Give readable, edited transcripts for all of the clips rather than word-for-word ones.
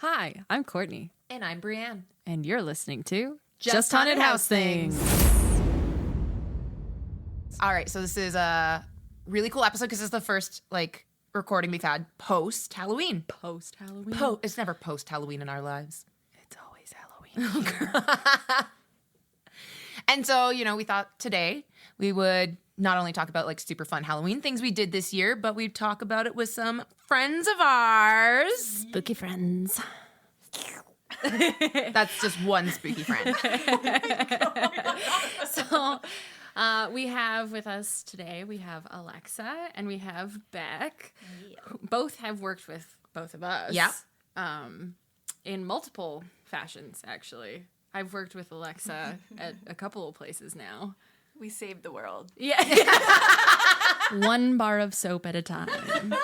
Hi, I'm Courtney. And I'm Brienne. And you're listening to Just Haunted House Things. All right, so this is a really cool episode because this is the first, recording we've had post-Halloween. Post-Halloween? It's never post-Halloween in our lives. It's always Halloween here. And so, we thought today we would not only talk about, super fun Halloween things we did this year, but we'd talk about it with some friends of ours. Spooky friends. That's just one spooky friend. So, we have with us today, we have Alexa and we have Beck. Who both have worked with both of us. Yep. In multiple fashions, actually. I've worked with Alexa at a couple of places now. We saved the world. Yeah. One bar of soap at a time. All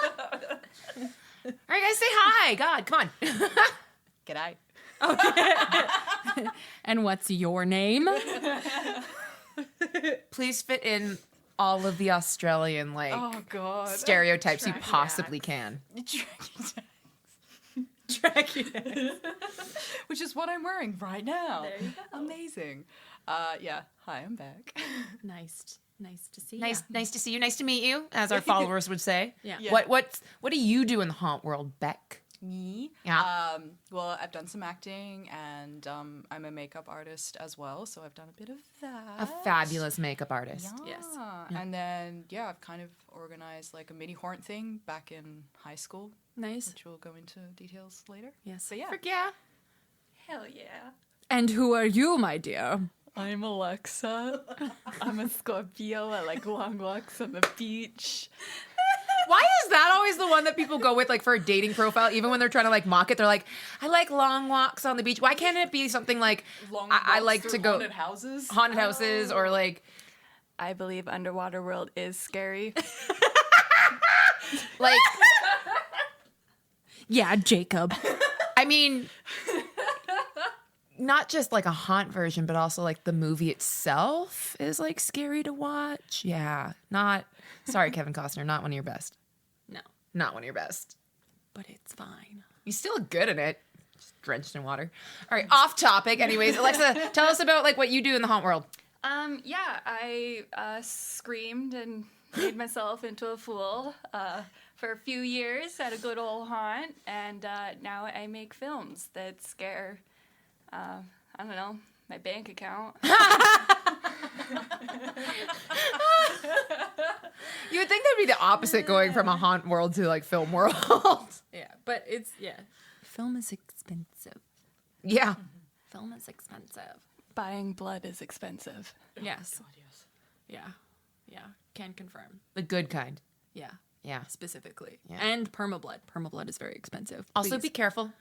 right, guys, say hi. God, come on. G'day. And what's your name? Please fit in all of the Australian, Oh, God. stereotypes you possibly can. Which is what I'm wearing right now. There you go. Amazing. Hi, I'm back. Nice to see you. Nice to see you. Nice to meet you, as our followers would say. Yeah. What do you do in the haunt world, Beck? Me? Yeah. Well, I've done some acting, and I'm a makeup artist as well, so I've done a bit of that. A fabulous makeup artist. Yeah. Yes. And then, I've kind of organized a mini haunt thing back in high school, Nice. which we'll go into details later. Yes. So, yeah. Frick yeah. Hell yeah. And who are you, my dear? I'm Alexa. I'm a Scorpio. I like long walks on the beach. Why is that always the one that people go with, for a dating profile? Even when they're trying to, mock it, they're like, I like long walks on the beach. Why can't it be something like, I like to go... haunted houses? Haunted houses, or I believe underwater world is scary. Yeah, Jacob. I mean... Not just a haunt version, but also the movie itself is scary to watch. Yeah, sorry, Kevin Costner, not one of your best. No. Not one of your best. But it's fine. You still look good in it. Just drenched in water. All right, off topic. Anyways, Alexa, tell us about what you do in the haunt world. I screamed and made myself into a fool for a few years at a good old haunt, and now I make films that scare, I don't know, my bank account. You would think that'd be the opposite, going from a haunt world to film world. Yeah, but film is expensive. Yeah. Film is expensive. Buying blood is expensive. Yes. Yeah. Yeah. Can confirm. The good kind. Yeah. Yeah. Specifically. Yeah. And permablood. Permablood is very expensive. Also, Please. be careful.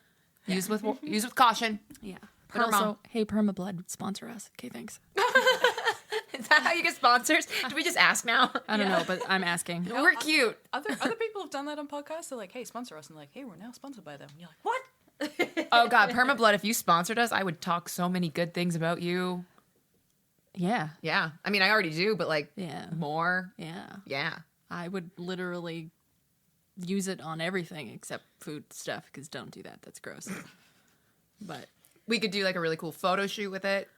Use with caution. Yeah. But also, hey, Permablood, sponsor us. Okay, thanks. Is that how you get sponsors? Do we just ask now? I don't know, but I'm asking. We're cute. Other people have done that on podcasts. They're like, hey, sponsor us. And they're like, hey, we're now sponsored by them. And you're like, what? Oh, God. Permablood, if you sponsored us, I would talk so many good things about you. Yeah. Yeah. I mean, I already do, but Yeah. more. Yeah. Yeah. I would literally use it on everything except food stuff, because don't do that. That's gross. But We could do a really cool photo shoot with it.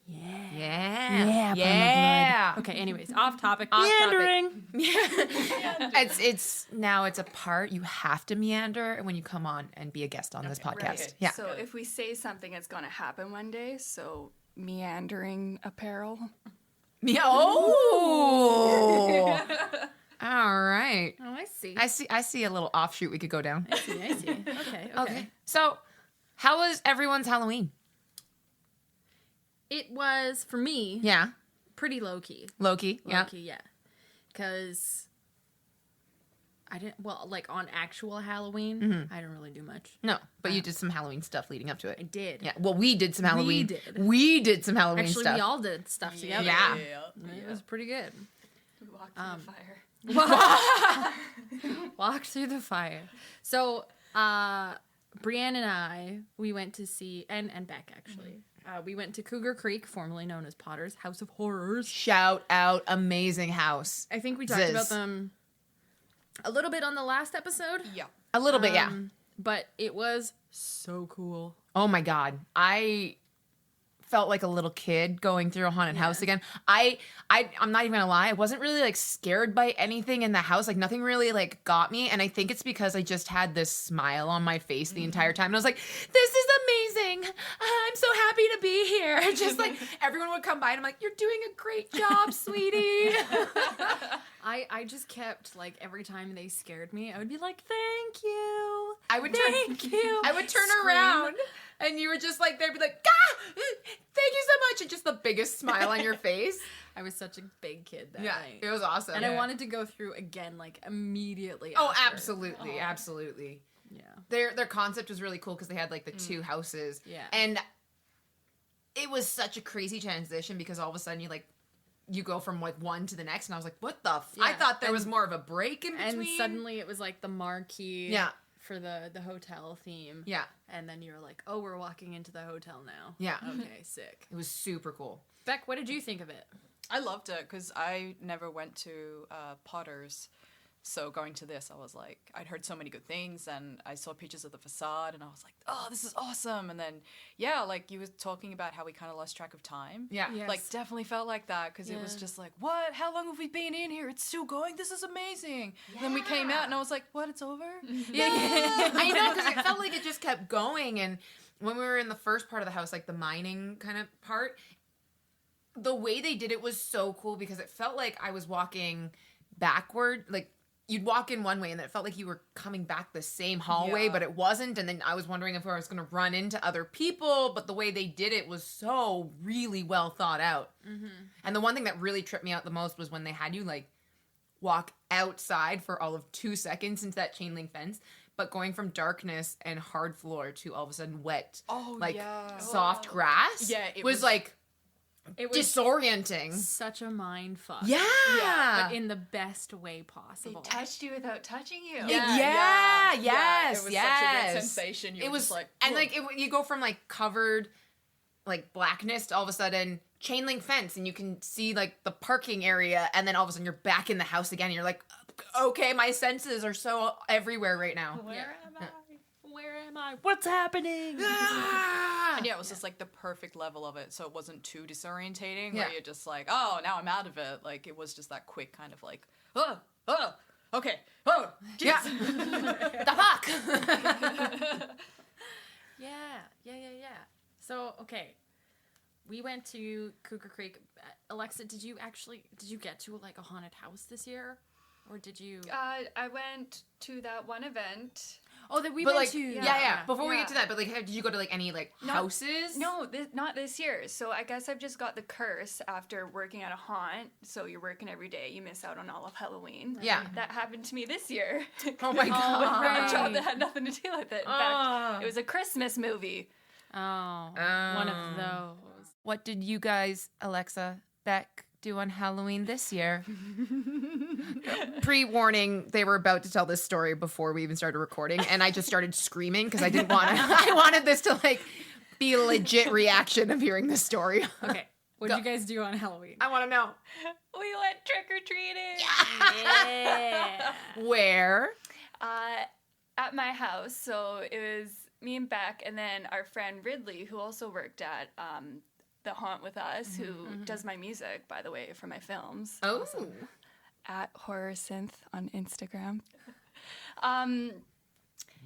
yeah. Yeah. Yeah. Okay, anyways, off topic. Meandering. It's a part you have to meander when you come on and be a guest on this podcast. Right. Yeah. So if we say something, it's going to happen one day. So meandering apparel. Oh. All right. Oh, I see. I see a little offshoot we could go down. I see. Okay. So, how was everyone's Halloween? It was, for me, Yeah. pretty low-key. Loki. Yeah. Low-key, yeah. Because I didn't, on actual Halloween, I didn't really do much. No, but you did some Halloween stuff leading up to I it. did. Yeah. Well, we did some Halloween. did. We did some Halloween Actually, stuff. we all did stuff together. Yeah. It was pretty good. We walked through the fire. Walked through the fire. So, Brienne and I, we went to see, and Beck, actually. We went to Cougar Creek, formerly known as Potter's House of Horrors. Shout out, amazing house. I think we talked about them a little bit on the last episode. Yeah. A little bit, yeah. but it was so cool. Oh my God. I felt like a little kid going through a haunted house again. I'm not even gonna lie, I wasn't really like scared by anything in the house. Like nothing really like got me. And I think it's because I just had this smile on my face the entire time. And I was like, this is amazing. I'm so happy to be here. Just like everyone would come by and I'm like, you're doing a great job, sweetie. I just kept like every time they scared me, I would be like, thank you. I would Thank you. I would turn Scream. around and you were just like, they'd be like, ah, thank you so much. And just the biggest smile on your face. I was such a big kid that Yeah, night. it was awesome. And I wanted to go through again, like immediately. Oh, after. absolutely. Absolutely. Yeah. Their concept was really cool because they had like the two houses. Yeah. And it was such a crazy transition because all of a sudden you go from like one to the next and I was like, what the I Yeah. thought there was more of a break in between. And suddenly it was like the marquee Yeah. for the hotel theme. Yeah. And then you were like, oh, we're walking into the hotel now. Yeah. Okay, sick. It was super cool. Beck, what did you think of it? I loved it because I never went to Potter's. So going to this, I was like, I'd heard so many good things, and I saw pictures of the facade, and I was like, oh, this is awesome. And then, yeah, like you were talking about how we kind of lost track of time. Yeah. Yes. Like, definitely felt like that because it was Yeah. just like, what? How long have we been in here? It's still going? This is amazing. And then we came out, and I was like, what? It's over? Yeah. I know, because it felt like it just kept going. And when we were in the first part of the house, like the mining kind of part, the way they did it was so cool because it felt like I was walking backward. Like you'd walk in one way and then it felt like you were coming back the same hallway, Yeah. but it wasn't. And then I was wondering if I was going to run into other people, but the way they did it was so really well thought out. Mm-hmm. And the one thing that really tripped me out the most was when they had you like walk outside for all of 2 seconds into that chain link fence, but going from darkness and hard floor to all of a sudden wet, Oh, like yeah. soft grass. Yeah, it was was- like It was disorienting. such a mind fuck. Yeah. But in the best way possible. They touched you without touching you. Yeah, It yes, was yes. such a good sensation. You It were was just like, and whoa. like you go from like covered like blackness to all of a sudden chain link fence and you can see like the parking area and then all of a sudden you're back in the house again and you're like, okay, my senses are so everywhere right now. Where am I? Where am I? What's happening? And yeah, it was just like the perfect level of it, so it wasn't too disorientating. Yeah. Where you're just like, oh, now I'm out of it. Like it was just that quick kind of like, okay, oh, geez. Yeah. The fuck? Yeah. So, okay. We went to Cougar Creek. Alexa, did you get to like a haunted house this year? Or did you? I went to that one event. Oh, that we But went like, to. yeah. Before we Yeah. get to that, but like, did you go to like any like No. houses? No, not this year. So I guess I've just got the curse after working at a haunt. So you're working every day. You miss out on all of Halloween. Yeah. That happened to me this year. Oh my With god. a job that had nothing to do with it. In Ah. fact, it was a Christmas movie. Oh, one of those. What did you guys, Alexa Beck, do on Halloween this year? Pre-warning, they were about to tell this story before we even started recording, and I just started screaming because I didn't want to. I wanted this to like be a legit reaction of hearing this story. Okay. What did you guys do on Halloween? I want to know We went trick or treating. Yeah. where. At my house. So it was me and Beck, and then our friend Ridley, who also worked at the haunt with us, who does my music, by the way, for my films. Oh, At Horror Synth on Instagram.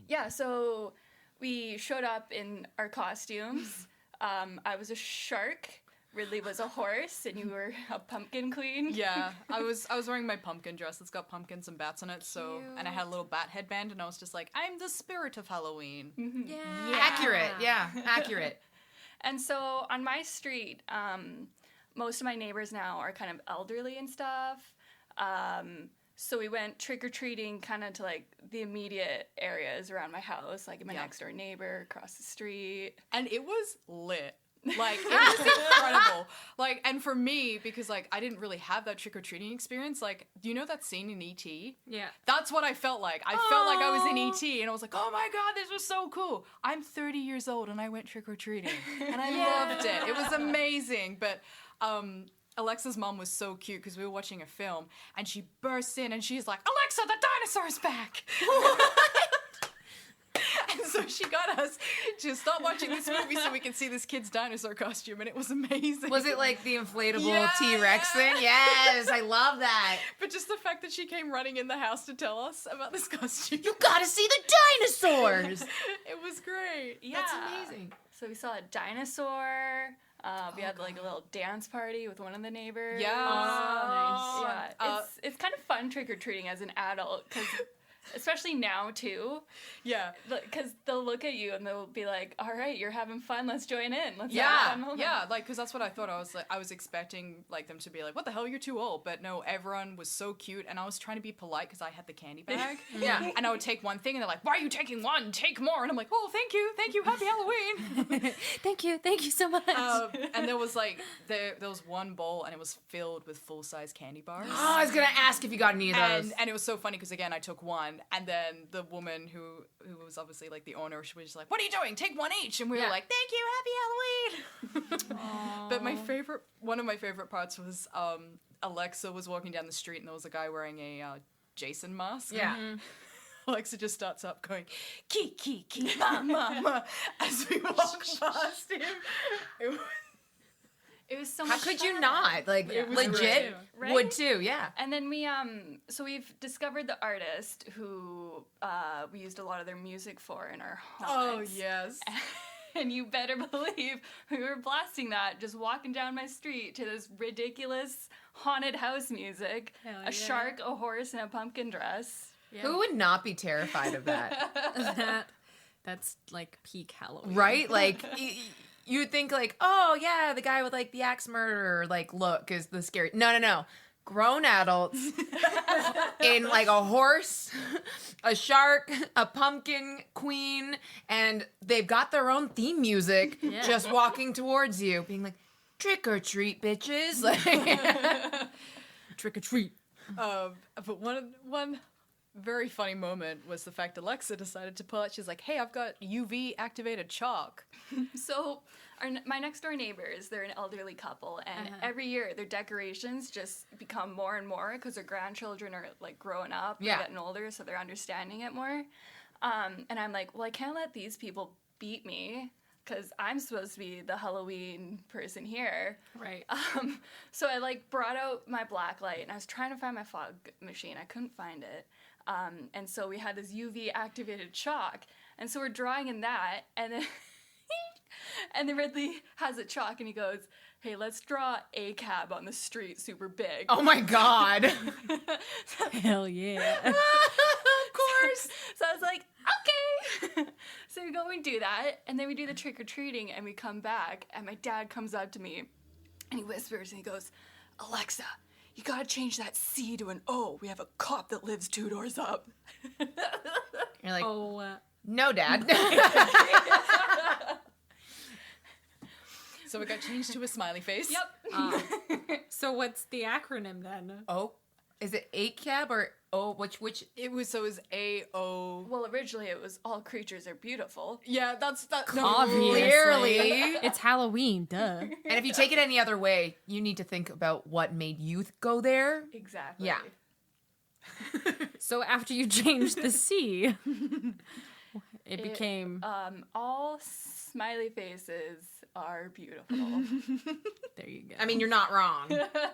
Yeah, so we showed up in our costumes. I was a shark. Ridley was a horse, and you were a pumpkin queen. Yeah, I was wearing my pumpkin dress. It's got pumpkins and bats on it. So, and I had a little bat headband, and I was just like, I'm the spirit of Halloween. Yeah. accurate. Yeah, accurate. And so on my street, most of my neighbors now are kind of elderly and stuff. So we went trick-or-treating kind of to like the immediate areas around my house, like my Yeah. next door neighbor across the street. And it was lit. Like, it was incredible. Like, and for me, because, like, I didn't really have that trick-or-treating experience, like, do you know that scene in E.T.? Yeah. That's what I felt like. I felt like I was in E.T., and I was like, oh my god, this was so cool. I'm 30 years old, and I went trick-or-treating. And I loved it. It was amazing. But, Alexa's mom was so cute, because we were watching a film, and she bursts in, and she's like, Alexa, the dinosaur's back! So she got us to stop watching this movie so we can see this kid's dinosaur costume, and it was amazing. Was it like the inflatable Yeah, T-Rex yeah. thing? Yes, I love that. But just the fact that she came running in the house to tell us about this costume. You gotta see the dinosaurs. It was great. Yeah. That's amazing. So we saw a dinosaur. We had like a little dance party with one of the neighbors. Yeah. Yeah, it's kind of fun trick or treating as an adult, because especially now too, Yeah. because they'll look at you and they'll be like, "All right, you're having fun. Let's join in. Let's have a Yeah, fun moment." yeah, like, because that's what I thought. I was expecting, like, them to be like, what the hell, you're too old. But no, everyone was so cute, and I was trying to be polite because I had the candy bag. Yeah. And I would take one thing, and they're like, why are you taking one? Take more. And I'm like, oh, thank you, happy Halloween. Thank you so much. And there was, like, there was one bowl, and it was filled with full-size candy bars. Oh, I was gonna ask if you got any of those. And it was so funny because, again, I took one, and then the woman who was obviously like the owner, she was just like, what are you doing? Take one each. And we were Yeah. like, thank you, happy Halloween. But one of my favorite parts was Alexa was walking down the street and there was a guy wearing a Jason mask. Yeah. Alexa just starts up going, key, ma, as we walk past him. It was so How much could fun. you not? Like, It was legit great. Right? would too, yeah. And then so we've discovered the artist who we used a lot of their music for in our Oh, haunts. yes. And you better believe we were blasting that, just walking down my street to this ridiculous haunted house music. Hell A yeah. shark, a horse, and a pumpkin dress. Yeah. Who would not be terrified of that? That's like peak Halloween. Right? Like, you would think like, oh yeah, the guy with like the axe murderer like look is the scary. No. Grown adults in like a horse, a shark, a pumpkin queen, and they've got their own theme music Yeah. just walking towards you, being like, trick or treat, bitches. Like, trick or treat. But one very funny moment was the fact Alexa decided to pull out. She's like, "Hey, I've got UV activated chalk." So my next door neighbors, they're an elderly couple, and every year their decorations just become more and more because their grandchildren are like growing up, Yeah. and getting older, so they're understanding it more. And I'm like, well, I can't let these people beat me because I'm supposed to be the Halloween person here. Right. So I like brought out my black light and I was trying to find my fog machine. I couldn't find it. And so we had this UV activated chalk. And so we're drawing in that, and then and then Ridley has a chalk and he goes, "Hey, let's draw a cab on the street super big." Oh my god. Hell yeah. Of course. So I was like, okay. So we go and do that, and then we do the trick-or-treating, and we come back, and my dad comes up to me, and he whispers, and he goes, "Alexa, you gotta change that C to an O. We have a cop that lives 2 doors up." You're like, Oh, no, Dad. So it got changed to a smiley face. Yep. so what's the acronym then? Oh, is it ACAB or O? Which? It was AO. Well, originally it was all creatures are beautiful. Yeah, that's that. Obviously. Clearly. It's Halloween, duh. And if you take it any other way, you need to think about what made you go there. Exactly. Yeah. So after you changed the C, it became All smiley faces are beautiful. there you go. I mean, you're not wrong.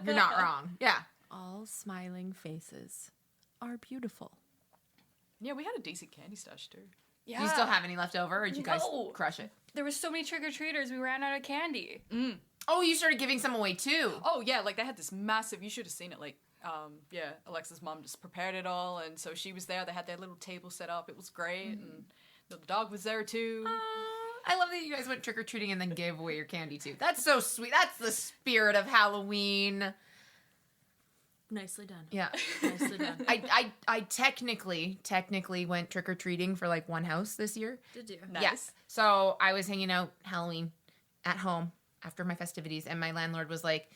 You're not wrong. Yeah. all smiling faces are beautiful. Yeah, we had a decent candy stash too. Yeah. Do you still have any left over, or did you guys No. crush it? There were so many trick-or-treaters, we ran out of candy. Oh, you started giving some away too. Oh yeah, like they had this massive. You should have seen it. Like, yeah, Alexa's mom just prepared it all, and so she was there. They had their little table set up. It was great, and the dog was there too. I love that you guys went trick or treating and then gave away your candy too. That's so sweet. That's the spirit of Halloween. Nicely done. Yeah. Nicely done. I technically went trick or treating for like one house this year. Did you? Nice. Yes. So I was hanging out Halloween at home after my festivities, and my landlord was like,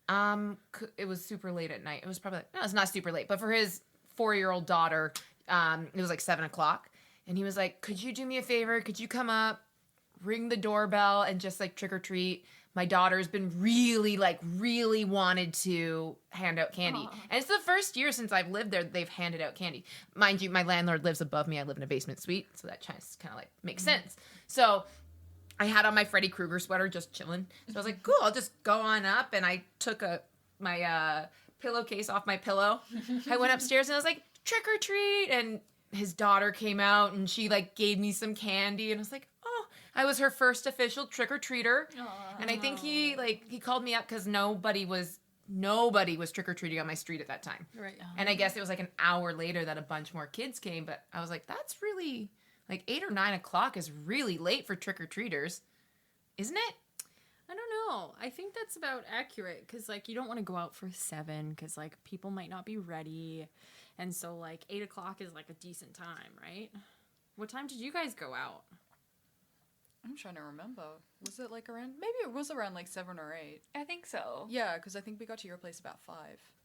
it was super late at night. It was probably, no, it's not super late, but for his 4-year-old daughter, it was like 7:00. And he was like, could you do me a favor? Could you come up ring the doorbell and just like trick or treat. My daughter's been really wanted to hand out candy. And it's the first year since I've lived there that they've handed out candy. Mind you, my landlord lives above me. I live in a basement suite, so that kind of like makes sense. So I had on my Freddy Krueger sweater just chilling. So I was like, cool, I'll just go on up. And I took my pillowcase off my pillow. I went upstairs and I was like, trick or treat. And his daughter came out and she like gave me some candy. And I was like, oh, I was her first official trick or treater. And I think he called me up because nobody was trick or treating on my street at that time. Right. And I guess it was like an hour later that a bunch more kids came. But I was like, that's really like 8 or 9 o'clock is really late for trick or treaters, isn't it? I don't know. I think that's about accurate because, like, you don't want to go out for 7 because, like, people might not be ready. And so, like, 8 o'clock is, like, a decent time, right? What time did you guys go out? I'm trying to remember. Was it like around, maybe it was around like 7 or 8. I think so. Yeah, because I think we got to your place about 5.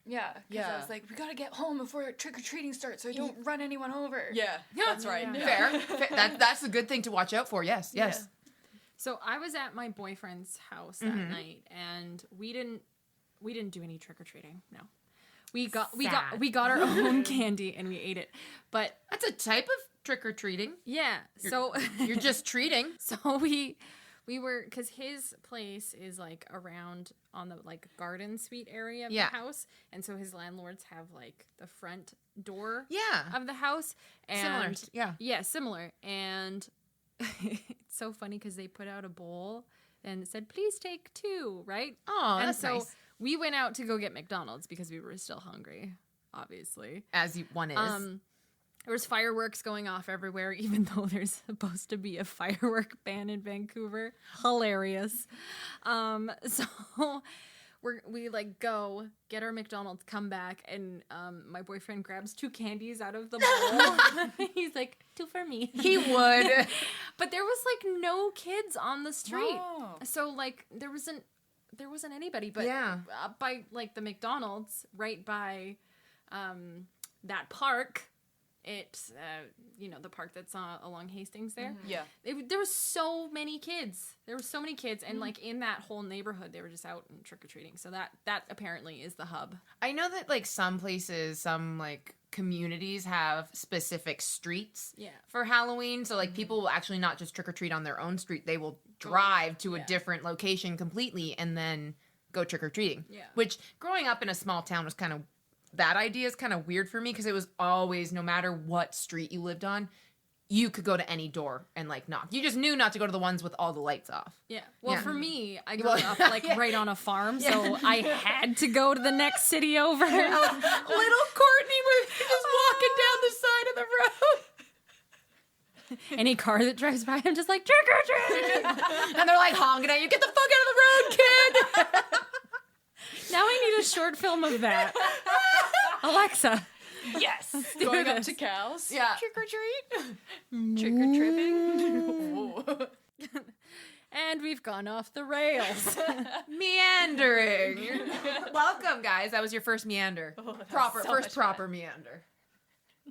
Yeah. Because I Yeah. was like, we gotta get home before trick-or-treating starts so I don't run anyone over. Yeah, that's right. Yeah. Fair. That's a good thing to watch out for. Yes. So I was at my boyfriend's house that night, and we didn't do any trick or treating. No, we got our own candy and we ate it. But That's a type of trick or treating. yeah, so You're just treating. so we were, because his place is like around on the like garden suite area of the house, and so his landlords have like the front door Yeah. of the house, and Similar. Yeah. similar. And it's so funny because they put out a bowl and it said, please take 2, right? Oh, And that's so nice. we went out to go get McDonald's because we were still hungry, obviously. As one is. There was fireworks going off everywhere, even though there's supposed to be a firework ban in Vancouver. Hilarious. So we like go get our McDonald's, come back, and my boyfriend grabs 2 candies out of the bowl. He's like, 2 for me. He would. But there was like no kids on the street, Oh. so like there wasn't anybody. But by like the McDonald's right by that park. It's the park that's along Hastings there. Yeah. There was so many kids. And like in that whole neighborhood, they were just out and trick or treating. So that apparently is the hub. I know that like some places, some like communities have specific streets for Halloween. So like people will actually not just trick or treat on their own street. They will drive to a different location completely and then go trick or treating. Yeah. Which growing up in a small town was kind of, that idea is kind of weird for me because it was always, no matter what street you lived on, you could go to any door and like knock. You just knew not to go to the ones with all the lights off. Yeah. Well, for me, I grew up like right on a farm, so I had to go to the next city over. Little Courtney was just walking down the side of the road. Any car that drives by, I'm just like, trick or treat! And they're like honking at you, get the fuck out of the road, kid! Now I need a short film of that. Alexa. Yes. Going up to cows. Yeah. Trick or treat. Trick or tripping. And we've gone off the rails. Meandering. Welcome, guys. That was your first meander. Proper so much proper meander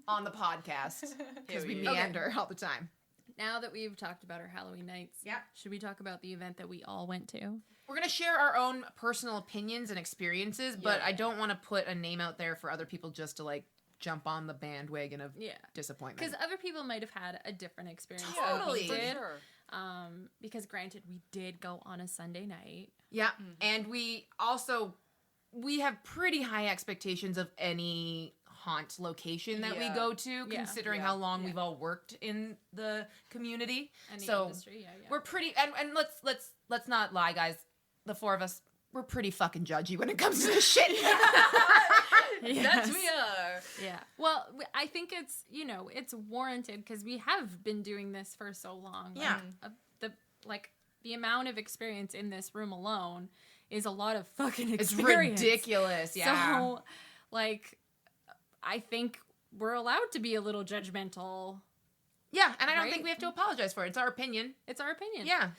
on the podcast because we meander all the time. Now that we've talked about our Halloween nights, should we talk about the event that we all went to? We're going to share our own personal opinions and experiences, but I don't want to put a name out there for other people just to like jump on the bandwagon of disappointment. Because other people might have had a different experience Totally. than we did. Sure. Because granted, we did go on a Sunday night. Yeah, and we have pretty high expectations of any haunt location that we go to, considering how long we've all worked in the community. And the so industry, we're pretty, and let's not lie, guys. The 4 of us, we're pretty fucking judgy when it comes to this shit. That we are. Yeah. Well, I think it's, it's warranted because we have been doing this for so long. Yeah. The amount of experience in this room alone is a lot of fucking experience. It's ridiculous. Yeah. So, I think we're allowed to be a little judgmental. Yeah, and I don't Right? think we have to apologize for it. It's our opinion. It's our opinion. Yeah.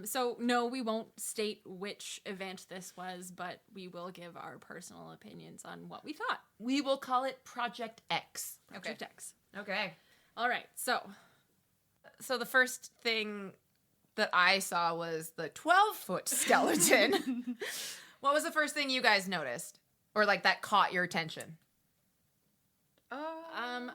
So no, we won't state which event this was, but we will give our personal opinions on what we thought. We will call it Project X. Project X. Okay. All right. So the first thing that I saw was the 12-foot skeleton. What was the first thing you guys noticed? Or like that caught your attention?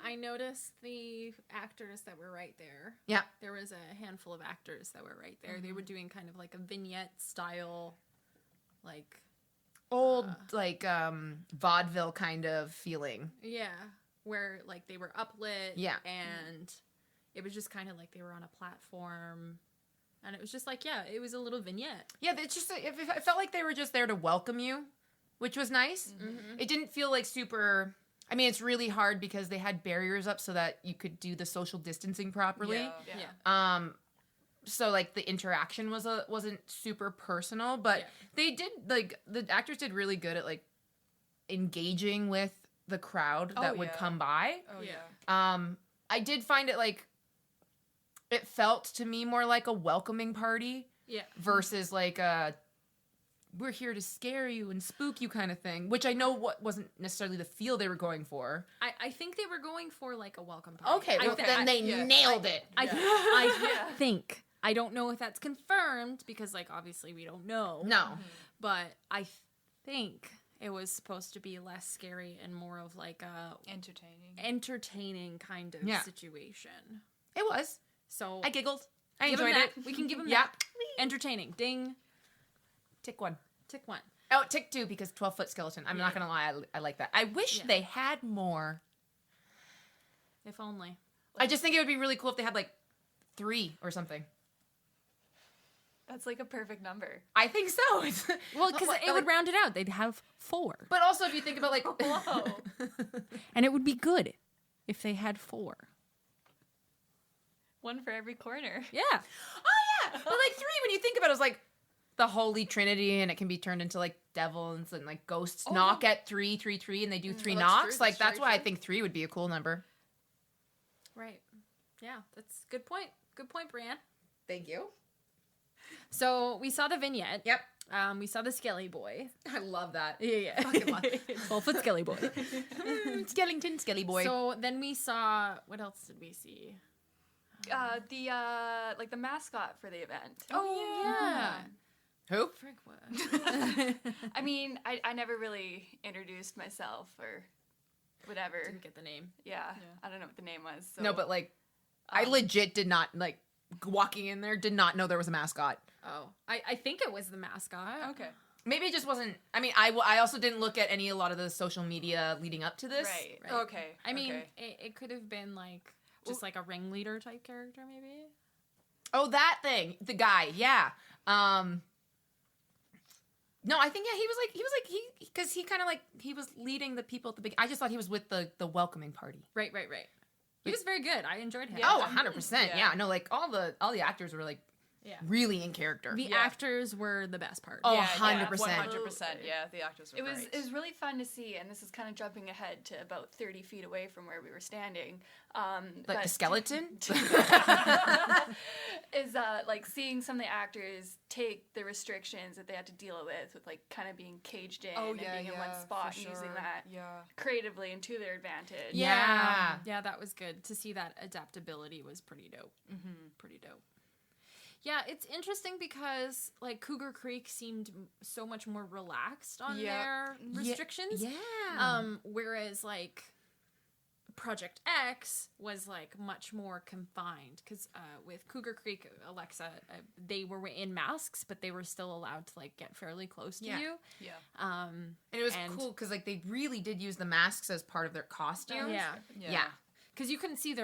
I noticed the actors that were right there. Yeah. There was a handful of actors that were right there. They were doing kind of like a vignette style, like Old, like, vaudeville kind of feeling. yeah, where like they were uplit. Yeah. And it was just kind of like they were on a platform. And it was just like, yeah, it was a little vignette. Yeah, it's just, it felt like they were just there to welcome you, which was nice. Mm-hmm. It didn't feel like super... I mean, it's really hard because they had barriers up so that you could do the social distancing properly. Yeah. So like the interaction wasn't super personal, but they did, like, the actors did really good at like engaging with the crowd that would come by. Oh Yeah. yeah. I did find it like it felt to me more like a welcoming party Yeah. versus like a we're here to scare you and spook you kind of thing, which I know what wasn't necessarily the feel they were going for. I think they were going for like a welcome party. Okay, well, I then they nailed it. I think. I don't know if that's confirmed because, like, obviously we don't know. No. But I think it was supposed to be less scary and more of like a entertaining kind of situation. It was. So I giggled. I give 'em enjoyed that. it. We can give them Yeah. that. Entertaining. Ding. Tick one. Tick one. Oh, tick two because 12-foot skeleton. I'm not going to lie. I like that. I wish they had more. If only. I just think it would be really cool if they had like 3 or something. That's like a perfect number. I think so. Well, because it would round it out. They'd have 4. But also if you think about like... Whoa. And it would be good if they had 4. One for every corner. Yeah. Oh, yeah. But like 3, when you think about it, it's like the Holy Trinity, and it can be turned into like devils and like ghosts knock at 3, 3, 3, and they do 3 that's knocks. true, Like that's that's very why I true. think 3 would be a cool number. Right. Yeah, that's a good point. Good point, Brianne. Thank you. So we saw the vignette. Yep. We saw the Skelly Boy. I love that. Yeah. Fucking love 12-foot Skelly Boy. Skellington, Skelly Boy. So then we saw, what else did we see? The mascot for the event. Oh, yeah. Who? Frick, what? I mean, I never really introduced myself or whatever. Didn't get the name. Yeah, I don't know what the name was. So. No, but like, I legit did not, like, walking in there, did not know there was a mascot. Oh, I think it was the mascot. Okay. Maybe it just wasn't. I mean, I also didn't look at a lot of the social media leading up to this. Right. Right. Okay. I mean, okay. it could have been like just like a ringleader type character, maybe. Oh, that thing, the guy, yeah. No, I think he was like because he kind of like he was leading the people at the beginning. I just thought he was with the welcoming party. Right. He was very good. I enjoyed him. Oh, 100%. Yeah. Yeah, no, like all the actors were like really in character. The actors were the best part. Oh, Yeah, 100%. 100%. Yeah, the actors were It was great. really fun to see, and this is kind of jumping ahead to about 30 feet away from where we were standing. Like but the skeleton? is like seeing some of the actors take the restrictions that they had to deal with like kind of being caged in and being in one spot and using that creatively and to their advantage. Yeah. Yeah, that was good. To see that adaptability was pretty dope. Pretty dope. Yeah, it's interesting because like Cougar Creek seemed so much more relaxed on their restrictions. Yeah. Whereas like Project X was like much more confined because with Cougar Creek, Alexa, they were in masks, but they were still allowed to like get fairly close to you. Yeah. And it was cool because like they really did use the masks as part of their costume. Yeah. Because you couldn't see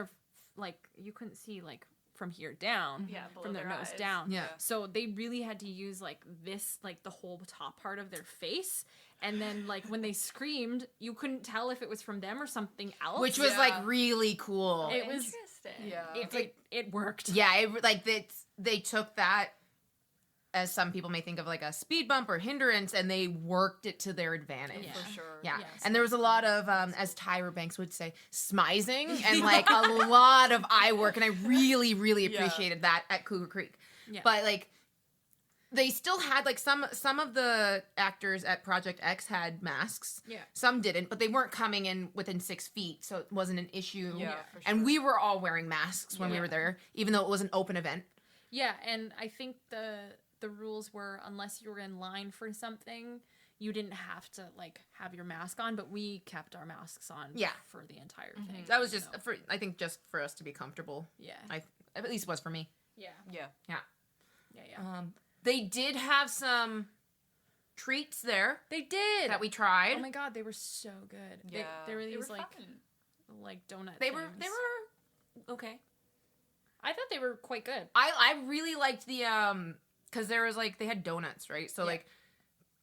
from here down, below from their their nose eyes. down. Yeah. So they really had to use like this, like the whole top part of their face. And then like when they screamed, you couldn't tell if it was from them or something else. Which was like really cool. It was, Interesting. Yeah. it worked. Yeah, they took that as some people may think of like a speed bump or hindrance, and they worked it to their advantage. Yeah. For sure. Yeah, Yes. and there was a lot of, as Tyra Banks would say, smizing and like a lot of eye work, and I really, really appreciated that at Cougar Creek. Yeah. But like, they still had like some of the actors at Project X had masks. Yeah. Some didn't, but they weren't coming in within 6 feet, so it wasn't an issue. Yeah, for And sure. we were all wearing masks when we were there, even though it was an open event. Yeah, and I think the rules were unless you were in line for something, you didn't have to like have your mask on, but we kept our masks on for the entire thing. That was just for, I think, just for us to be comfortable. Yeah. At least was for me. Yeah. Yeah. Yeah. They did have some treats there They did. that we tried. Oh my god, they were so good. Yeah. They were They these were like fun. donut They things. were okay. I thought they were quite good. I really liked the because there was like they had donuts, right? So like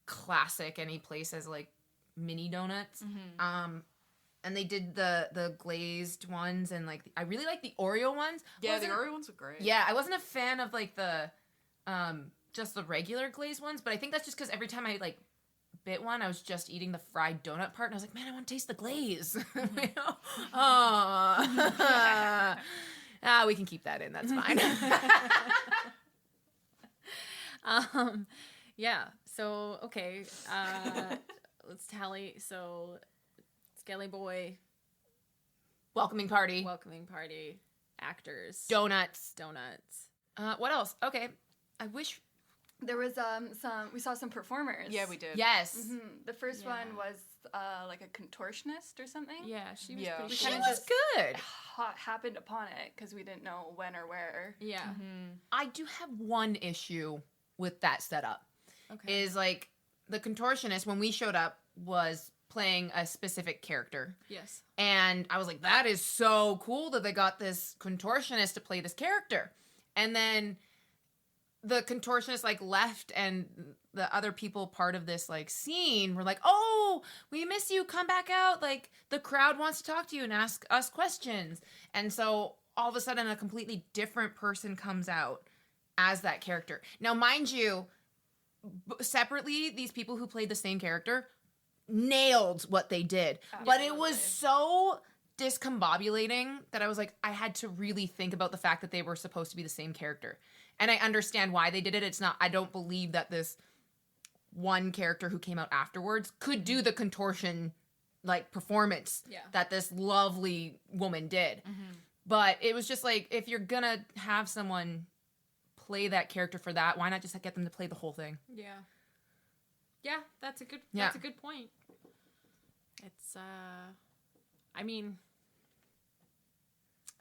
classic any place has like mini donuts. And they did the glazed ones and like I really like the Oreo ones. Yeah, the Oreo ones were great. Yeah, I wasn't a fan of like the just the regular glazed ones, but I think that's just because every time I like bit one, I was just eating the fried donut part, and I was like, man, I want to taste the glaze. You know? We can keep that in. That's fine. Yeah. So okay, let's tally. So, Skelly Boy, Welcoming party, actors, donuts. What else? Okay, I wish. There was we saw some performers. Yeah, we did. Yes, The first Yeah. one was like a contortionist or something. Yeah, she was Yeah. pretty she cool. kinda was just- good. Happened upon it because we didn't know when or where. Yeah. I do have one issue with that setup. Okay. Is like the contortionist when we showed up was playing a specific character. Yes. And I was like, that is so cool that they got this contortionist to play this character. And then the contortionist like left and the other people part of this like scene were like, oh, we miss you. Come back out. Like the crowd wants to talk to you and ask us questions. And so all of a sudden a completely different person comes out as that character. Now, mind you, separately, these people who played the same character nailed what they did. But it was so discombobulating that I was like, I had to really think about the fact that they were supposed to be the same character. And I understand why they did it. It's not, I don't believe that this one character who came out afterwards could do the contortion like performance that this lovely woman did. But it was just like, if you're gonna have someone play that character for that, why not just get them to play the whole thing? Yeah. Yeah, that's a good point. It's I mean,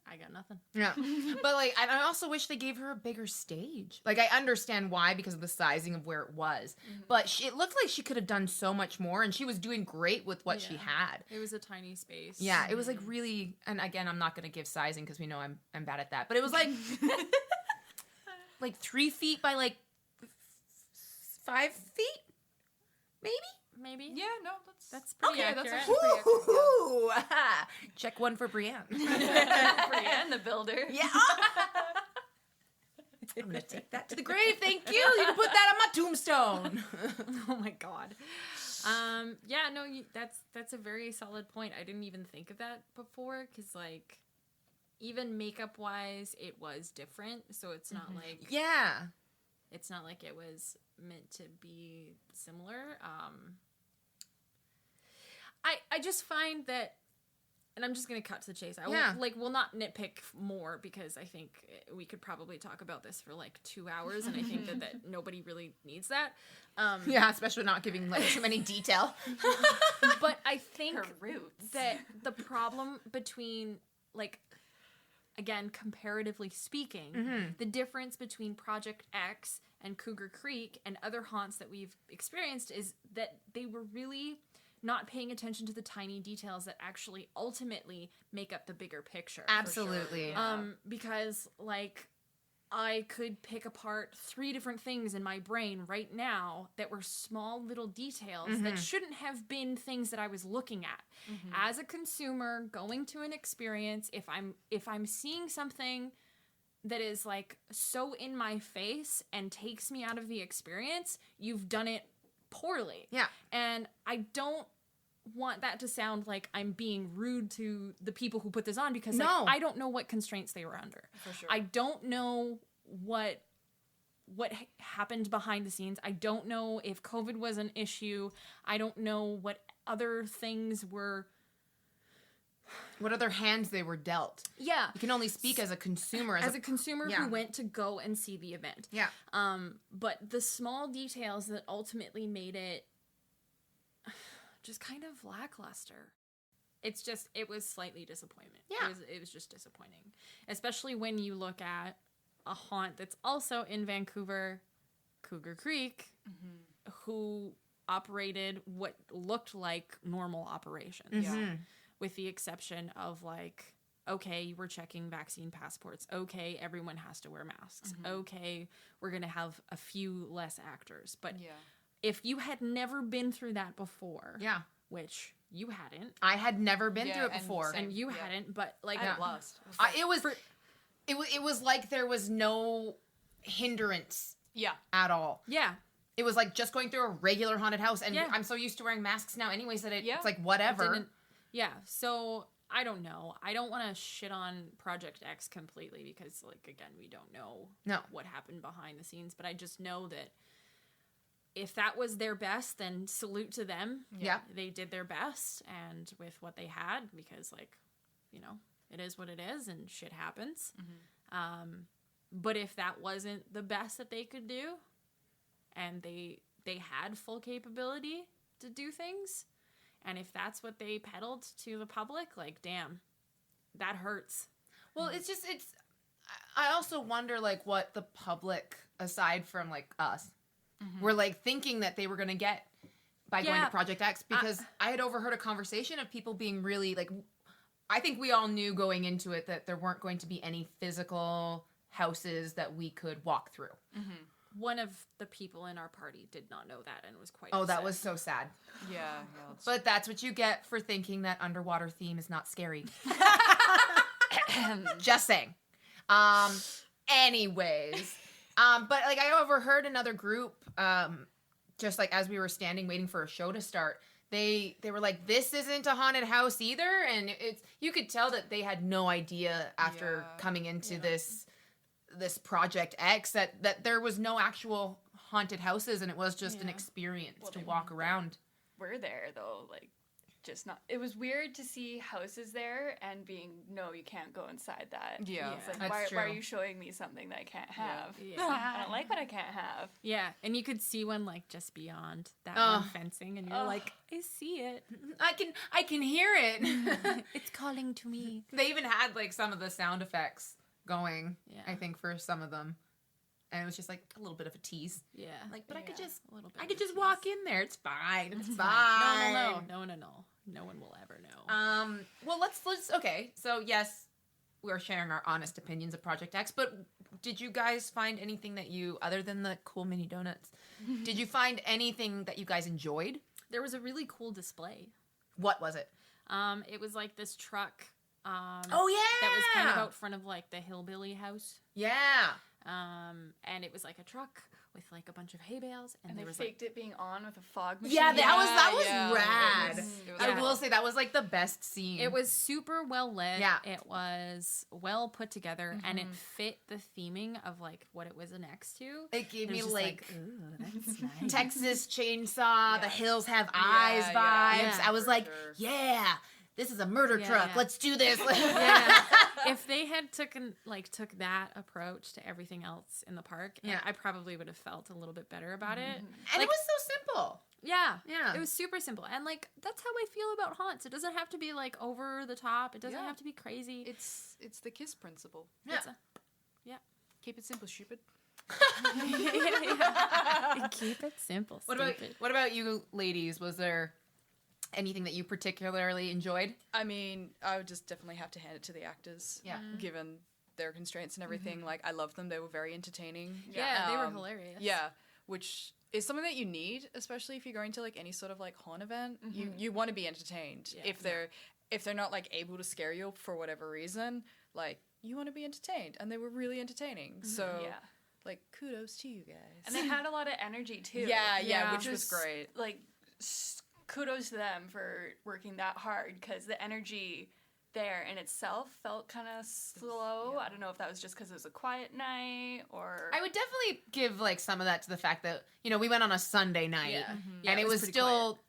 I got nothing. Yeah. But like I also wish they gave her a bigger stage. Like I understand why because of the sizing of where it was. But it looked like she could have done so much more and she was doing great with what she had. It was a tiny space. Yeah, it was like really, and again, I'm not going to give sizing because we know I'm bad at that. But it was like like 3 feet by like 5 feet, maybe. Yeah, no, that's pretty okay, accurate. that's actually pretty accurate. Woo-hoo-hoo. Check one for Brienne. Brienne, the builder. Yeah. I'm gonna take that to the grave. Thank you. You can put that on my tombstone. Oh my god. Yeah, no, that's a very solid point. I didn't even think of that before because like even makeup wise it was different, so it's not like it's not like it was meant to be similar. I just find that, and I'm just gonna cut to the chase. We'll not nitpick more because I think we could probably talk about this for like 2 hours, and I think that nobody really needs that. Yeah, especially not giving like too many detail. But I think Her roots. that the problem between like, again, comparatively speaking, the difference between Project X and Cougar Creek and other haunts that we've experienced is that they were really not paying attention to the tiny details that actually ultimately make up the bigger picture. Absolutely. Because like I could pick apart 3 different things in my brain right now that were small little details that shouldn't have been things that I was looking at. As a consumer going to an experience, if I'm seeing something that is like so in my face and takes me out of the experience, you've done it poorly. Yeah. And I don't want that to sound like I'm being rude to the people who put this on because like, I don't know what constraints they were under. For sure. I don't know what happened behind the scenes. I don't know if COVID was an issue. I don't know what other things were what other hands they were dealt. Yeah. You can only speak as a consumer. As a consumer Yeah. who went to go and see the event. Yeah. But the small details that ultimately made it just kind of lackluster. It was slightly disappointment. Yeah. It was just disappointing. Especially when you look at a haunt that's also in Vancouver, Cougar Creek, who operated what looked like normal operations. Yeah. With the exception of like, okay, we're checking vaccine passports. Okay, everyone has to wear masks. Okay, we're going to have a few less actors. But Yeah. if you had never been through that before, Yeah. which you hadn't, I had never been Yeah, through it and before. same. and you Yeah. hadn't, but like, I had a blast. It was like there was no hindrance Yeah. at all. yeah, It was like just going through a regular haunted house, and Yeah. I'm so used to wearing masks now anyways that Yeah. it's like whatever. didn't- yeah. So I don't know. I don't want to shit on Project X completely because, like, again, we don't know No. what happened behind the scenes. But I just know that if that was their best, then salute to them. Yeah. They did their best, and with what they had, because, like, you know, it is what it is, and shit happens. But if that wasn't the best that they could do, and they had full capability to do things, and if that's what they peddled to the public, like, damn, that hurts. Well, it's I also wonder like what the public, aside from like us, were like thinking that they were going to get by going Yeah. to Project X, because I had overheard a conversation of people being really like, I think we all knew going into it that there weren't going to be any physical houses that we could walk through. One of the people in our party did not know that and was quite Oh, that upset. was so sad. Yeah. But that's what you get for thinking that underwater theme is not scary. Just saying. Anyways. But like I overheard another group, just like as we were standing waiting for a show to start, they were like, this isn't a haunted house either. And it's, you could tell that they had no idea after Yeah. coming into this Project X that there was no actual haunted houses, and it was just an Yeah. experience Well, to they- walk around. We're there though, like just not. It was weird to see houses there and being no, you can't go inside that. Yeah. It's like, That's why are true. you showing me something that I can't have? Yeah. I don't like what I can't have. Yeah, and you could see one like just beyond that Oh. one fencing, and you're like, I see it. I can hear it. It's calling to me. They even had like some of the sound effects going, Yeah. I think, for some of them. And it was just like a little bit of a tease. Yeah, Like, but I could Yeah. just a little bit. I of could a just tease. walk in there. It's fine. It's No, fine. no one will ever know. Well, let's okay. So yes, we're sharing our honest opinions of Project X, but did you guys find anything that you, other than the cool mini donuts, did you find anything that you guys enjoyed? There was a really cool display. What was it? It was like this truck. Oh yeah, That was kind of out front of like the hillbilly house. Yeah. And it was like a truck with like a bunch of hay bales, and, And there they was faked it being on with a fog machine. Yeah, that was Yeah, rad. it was I cool. will say that was like the best scene. it was super well lit. Yeah. It was well put together, and it fit the theming of like what it was next to. It gave It me was just like ooh, that's nice. Texas Chainsaw, the Yes. hills have eyes Yeah, vibes. yeah, I was for like, sure. yeah, this is a murder Yeah, truck. yeah. Let's do this. Yeah. If they had took that approach to everything else in the park, Yeah. I probably would have felt a little bit better about it. And it was so simple. Yeah. Yeah. It was super simple. And like that's how I feel about haunts. It doesn't have to be like over the top. It doesn't Yeah. have to be crazy. It's the KISS principle. Yeah. It's Keep it simple, stupid. Keep it simple. What about you ladies? Was there anything that you particularly enjoyed? I mean, I would just definitely have to hand it to the actors. Yeah. Given their constraints and everything. Like, I loved them. They were very entertaining. Yeah, they were Um, hilarious. Yeah, which is something that you need, especially if you're going to like any sort of like haunt event. You want to be entertained. Yeah. If they're not like able to scare you for whatever reason, like you want to be entertained, and they were really entertaining. So Yeah. like kudos to you guys. And they had a lot of energy too. yeah, Yeah. which was great. Like, kudos to them for working that hard because the energy there in itself felt kind of slow. yeah. I don't know if that was just because it was a quiet night or. I would definitely give like some of that to the fact that, you know, we went on a Sunday night Yeah, and it was pretty still,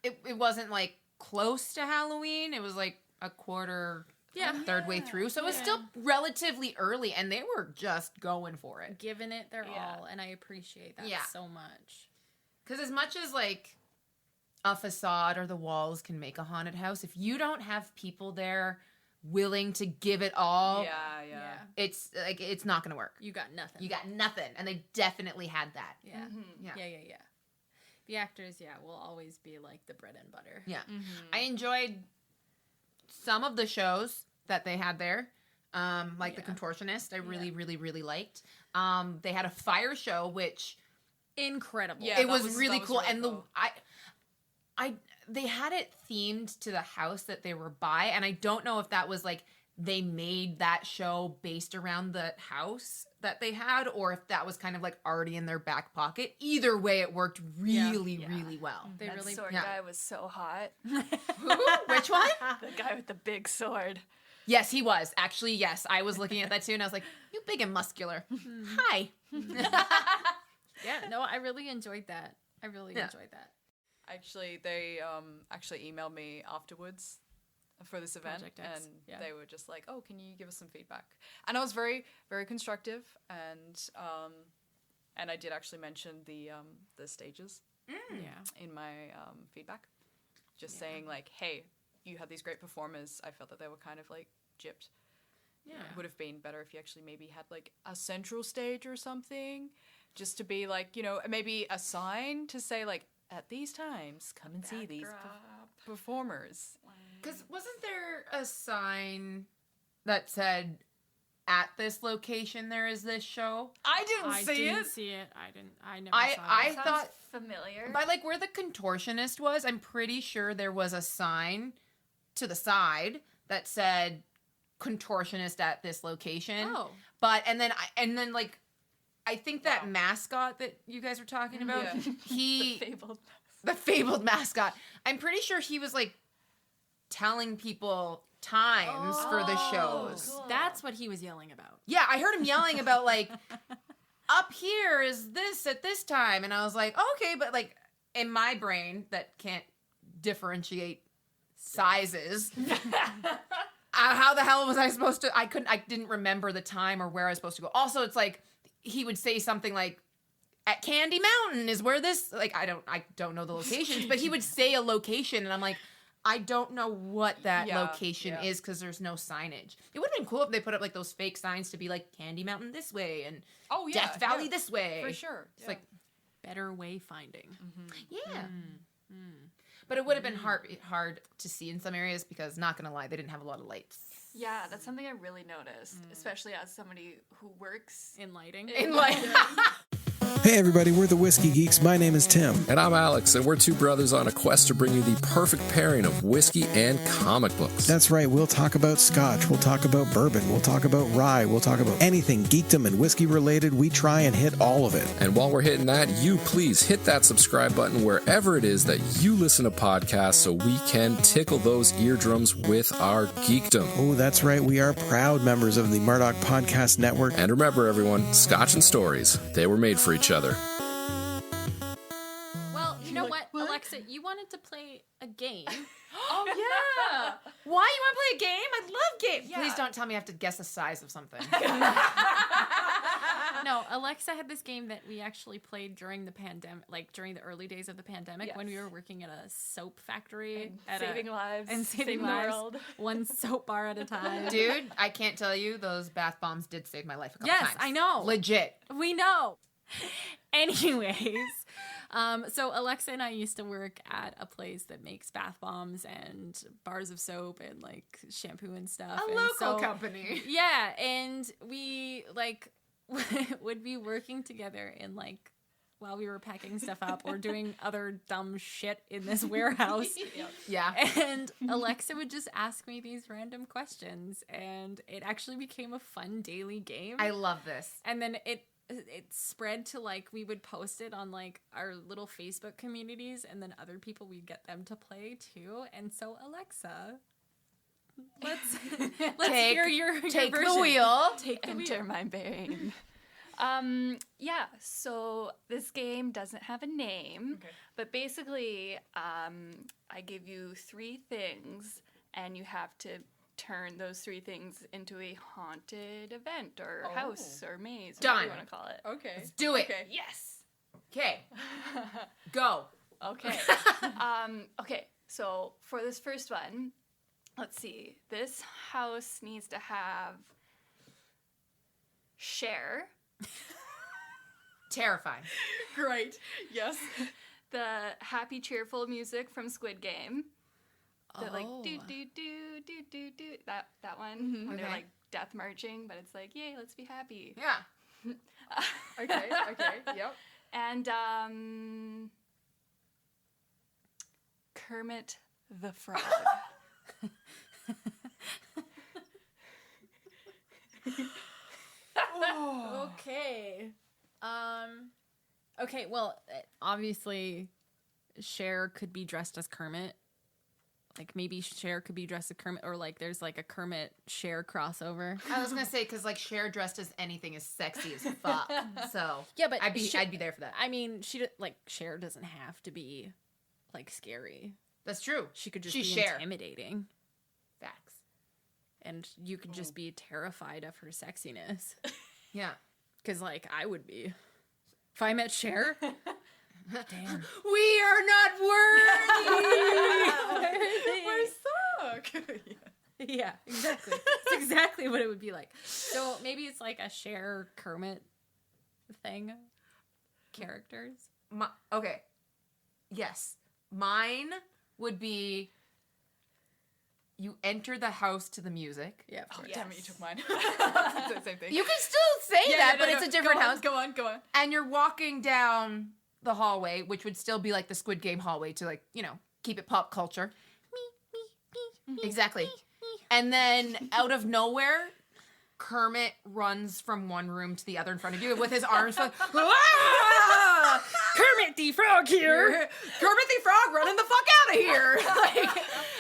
it wasn't like close to Halloween. It was like a quarter, Yeah. third way through. So it was still relatively early, and they were just going for it. Giving it their Yeah. all, and I appreciate that so much. Because as much as like a facade or the walls can make a haunted house, if you don't have people there willing to give it all, Yeah. it's like it's not gonna work. You got nothing. You got nothing, and they definitely had that. Yeah. Yeah. Yeah. The actors, will always be like the bread and butter. Yeah. I enjoyed some of the shows that they had there. Like the Contortionist, I really, really, really liked. They had a fire show, which Incredible. Yeah. it was was- really that was cool. really And cool. they had it themed to the house that they were by, and I don't know if that was like they made that show based around the house that they had, or if that was kind of like already in their back pocket. Either way, it worked really, really well. They That really sword yeah. guy was so hot. Which one? The guy with the big sword. Yes, he was. Actually, yes. I was looking at that too, and I was like, you big and muscular. Hi. Yeah, no, I really enjoyed that. I really enjoyed that. Actually, they actually emailed me afterwards for this event, Project X, and they were just like, "Oh, can you give us some feedback?" And I was very, very constructive, and I did actually mention the stages Yeah. in my feedback, just saying like, "Hey, you had these great performers. I felt that they were kind of like gypped. Yeah. It would have been better if you actually maybe had like a central stage or something, just to be like, maybe a sign to say like, at these times, come and see these performers." Because wasn't there a sign that said, at this location there is this show? I didn't I see didn't it. see it. I never I- saw it. I Sounds thought- familiar. By like where the Contortionist was, I'm pretty sure there was a sign to the side that said Contortionist at this location. Oh. But and then like I think that mascot that you guys were talking about, Yeah. he Fabled. the fabled mascot. I'm pretty sure he was like telling people times for the shows. cool. That's what he was yelling about. Yeah, I heard him yelling about like up here is this at this time, and I was like, okay, but like in my brain that can't differentiate sizes. How the hell was I supposed to? I didn't remember the time or where I was supposed to go. Also, it's like he would say something like, "At Candy Mountain is where this." Like I don't know the locations, but he would say a location, and I'm like, I don't know what that location is because there's no signage. It would have been cool if they put up like those fake signs to be like Candy Mountain this way and Death Valley this way. for sure. It's like, Better wayfinding. yeah. But it would have been hard to see in some areas because, not gonna lie, they didn't have a lot of lights. Yeah, that's something I really noticed, especially as somebody who works In lighting. In like, Hey everybody, we're the Whiskey Geeks. My name is Tim. And I'm Alex, and we're two brothers on a quest to bring you the perfect pairing of whiskey and comic books. That's right, we'll talk about scotch, we'll talk about bourbon, we'll talk about rye, we'll talk about anything geekdom and whiskey related. We try and hit all of it. And while we're hitting that, you please hit that subscribe button wherever it is that you listen to podcasts so we can tickle those eardrums with our geekdom. Oh, that's right, we are proud members of the Murdoch Podcast Network. And remember, everyone, Scotch and Stories, they were made for each other. Well, you know what, Alexa? You wanted to play a game. oh yeah. Why you want to play a game? I love games. Please don't tell me I have to guess the size of something. No, Alexa had this game that we actually played during the pandemic, like during the early days of the pandemic when we were working at a soap factory. saving lives, and saving saving the lives, world. one soap bar at a time. Dude, I can't tell you, those bath bombs did save my life a couple Yes, times. I know. Legit. We know. Anyways, so Alexa and I used to work at a place that makes bath bombs and bars of soap and like shampoo and stuff. A and local so, company. Yeah, and we like would be working together in like while we were packing stuff up or doing other dumb shit in this warehouse. Yeah. And Alexa would just ask me these random questions, and it actually became a fun daily game. I love this. And then it spread to like we would post it on like our little Facebook communities, and then other people, we'd get them to play too. And so Alexa, let's hear your Take the version. wheel. Take the wheel. Enter my brain. Yeah, so this game doesn't have a name, but basically, I give you three things, and you have to turn those 3 things into a haunted event or house or maze, whatever you want to call it. Okay. Let's do it. Okay. Yes. Okay. Go. Okay. Okay. So for this first one, let's see. This house needs to have Cher, Terrifying. Great. Yes. the happy, cheerful music from Squid Game. The like do do do do do do that one. When they're Okay. like death marching, but it's like, yay, let's be happy. Yeah. Okay. Yep. And Kermit the Frog. Okay. Okay, well, obviously Cher could be dressed as Kermit. Like maybe Cher could be dressed as Kermit, or like there's like a Kermit Cher crossover. I was gonna say because like Cher dressed as anything is sexy as fuck. So Yeah, but I'd be there for that. I mean, like Cher doesn't have to be like scary. That's true. She could just She's be Cher. intimidating, Facts. and you could just be terrified of her sexiness. Yeah. Because like I would be if I met Cher. Damn. We are not worthy. We're stuck. Yeah, exactly. That's exactly what it would be like. So maybe it's like a Cher Kermit thing. Characters. Okay. Yes. Mine would be you enter the house to the music. Yeah, of Oh, course. damn it, you took mine. Same thing. You can still say that, but no, it's no. a different Go on, house. Go on. And you're walking down the hallway, which would still be like the Squid Game hallway to like, keep it pop culture. Exactly. And then out of nowhere, Kermit runs from one room to the other in front of you with his arms like, ah! Kermit the Frog here. Kermit the Frog running the fuck out of here.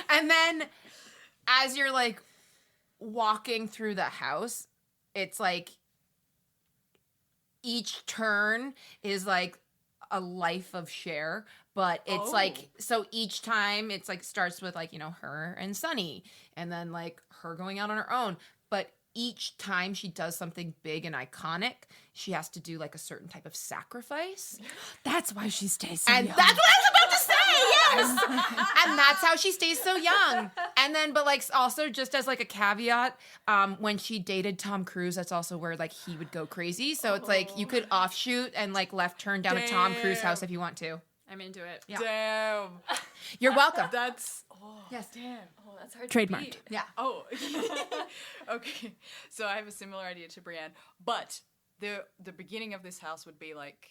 And then as you're like walking through the house, it's like each turn is like a life of Cher, but it's like, so each time it's like starts with like, her and Sunny, and then like her going out on her own. But each time she does something big and iconic, she has to do like a certain type of sacrifice. That's why she stays so And young. that's what I was about to say, yes! And that's how she stays so young. And then, but like also just as like a caveat, when she dated Tom Cruise, that's also where like he would go crazy. So it's like you could offshoot and like left turn down a Tom Cruise house if you want to. I'm into it. Yeah. Damn. You're welcome. That's Yes. damn. Oh, that's hard Trademarked. to beat. Yeah. Oh. Okay. So I have a similar idea to Brienne, but the beginning of this house would be like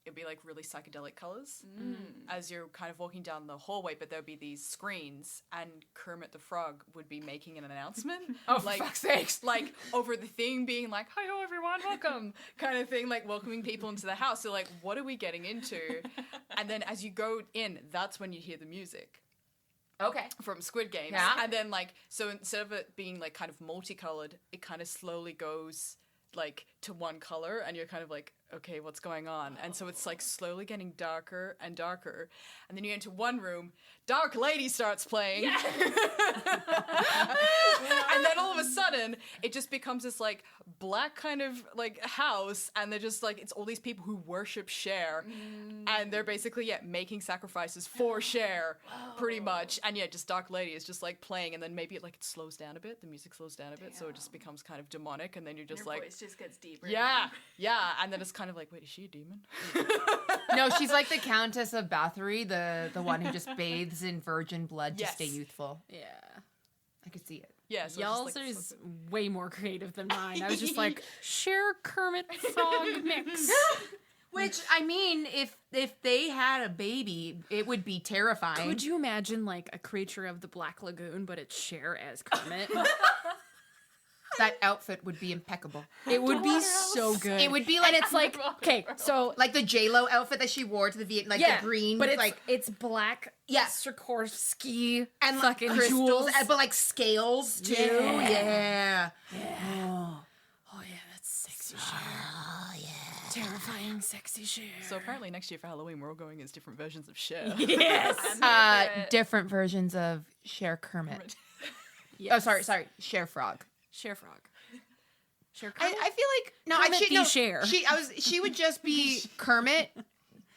it'd be like really psychedelic colors as you're kind of walking down the hallway, but there'd be these screens and Kermit the Frog would be making an announcement. Oh, like, for fuck's sakes. Like over the thing being like, hi-ho everyone, welcome, kind of thing, like welcoming people into the house. So like, what are we getting into? And then as you go in, that's when you hear the music. Okay. From Squid Games. Yeah. And then like, so instead of it being like kind of multicolored, it kind of slowly goes like to one color and you're kind of like, okay, what's going on? And so it's like slowly getting darker and darker. And then you enter one room, Dark Lady starts playing. Yeah. And then all of a sudden, it just becomes this like black kind of like house, and they're just like, it's all these people who worship Cher, and they're basically making sacrifices for Cher, pretty much. And just Dark Lady is just like playing, and then maybe it slows down a bit. The music slows down a bit, so it just becomes kind of demonic, and then you're just Your like, voice just gets deeper. yeah, and then it's kind of like, wait, is she a demon? No, she's like the Countess of Bathory, the one who just bathes in virgin blood to Yes. stay youthful. Yeah. I could see it. Yeah, so Y'all's it's just, like, is way more creative than mine. I was just like, Cher Kermit Frog mix. Which, I mean, if they had a baby, it would be terrifying. Could you imagine like a creature of the Black Lagoon, but it's Cher as Kermit? That outfit would be impeccable. It would be so good. It would be like, and it's like, okay, so like the J-Lo outfit that she wore to the Viet, like the green, but it's like it's black, Sikorsky and fucking crystals, jewels, but like scales too. Yeah. Oh yeah, that's sexy Cher. Oh yeah. Terrifying, sexy Cher. So apparently next year for Halloween, we're all going as different versions of Cher. Yes. Different versions of Cher Kermit. Oh, sorry, Cher Frog. Cher Frog. Cher I Kermit? feel like Kermit the Cher. She would just be Kermit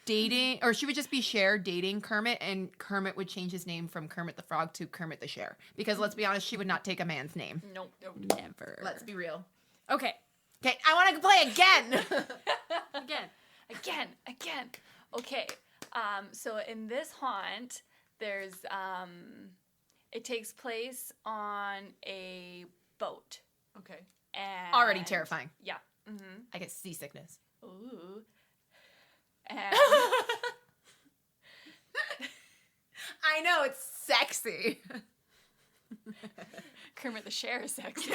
dating, or she would just be Cher dating Kermit, and Kermit would change his name from Kermit the Frog to Kermit the Cher. Because let's be honest, she would not take a man's name. Nope. Never. Let's be real. Okay. Okay, I want to play again. Again. Okay. So in this haunt, there's it takes place on a boat. Okay. And Already terrifying. Yeah. Mm-hmm. I get seasickness. Ooh. And I know, it's sexy. Kermit the Cher is sexy.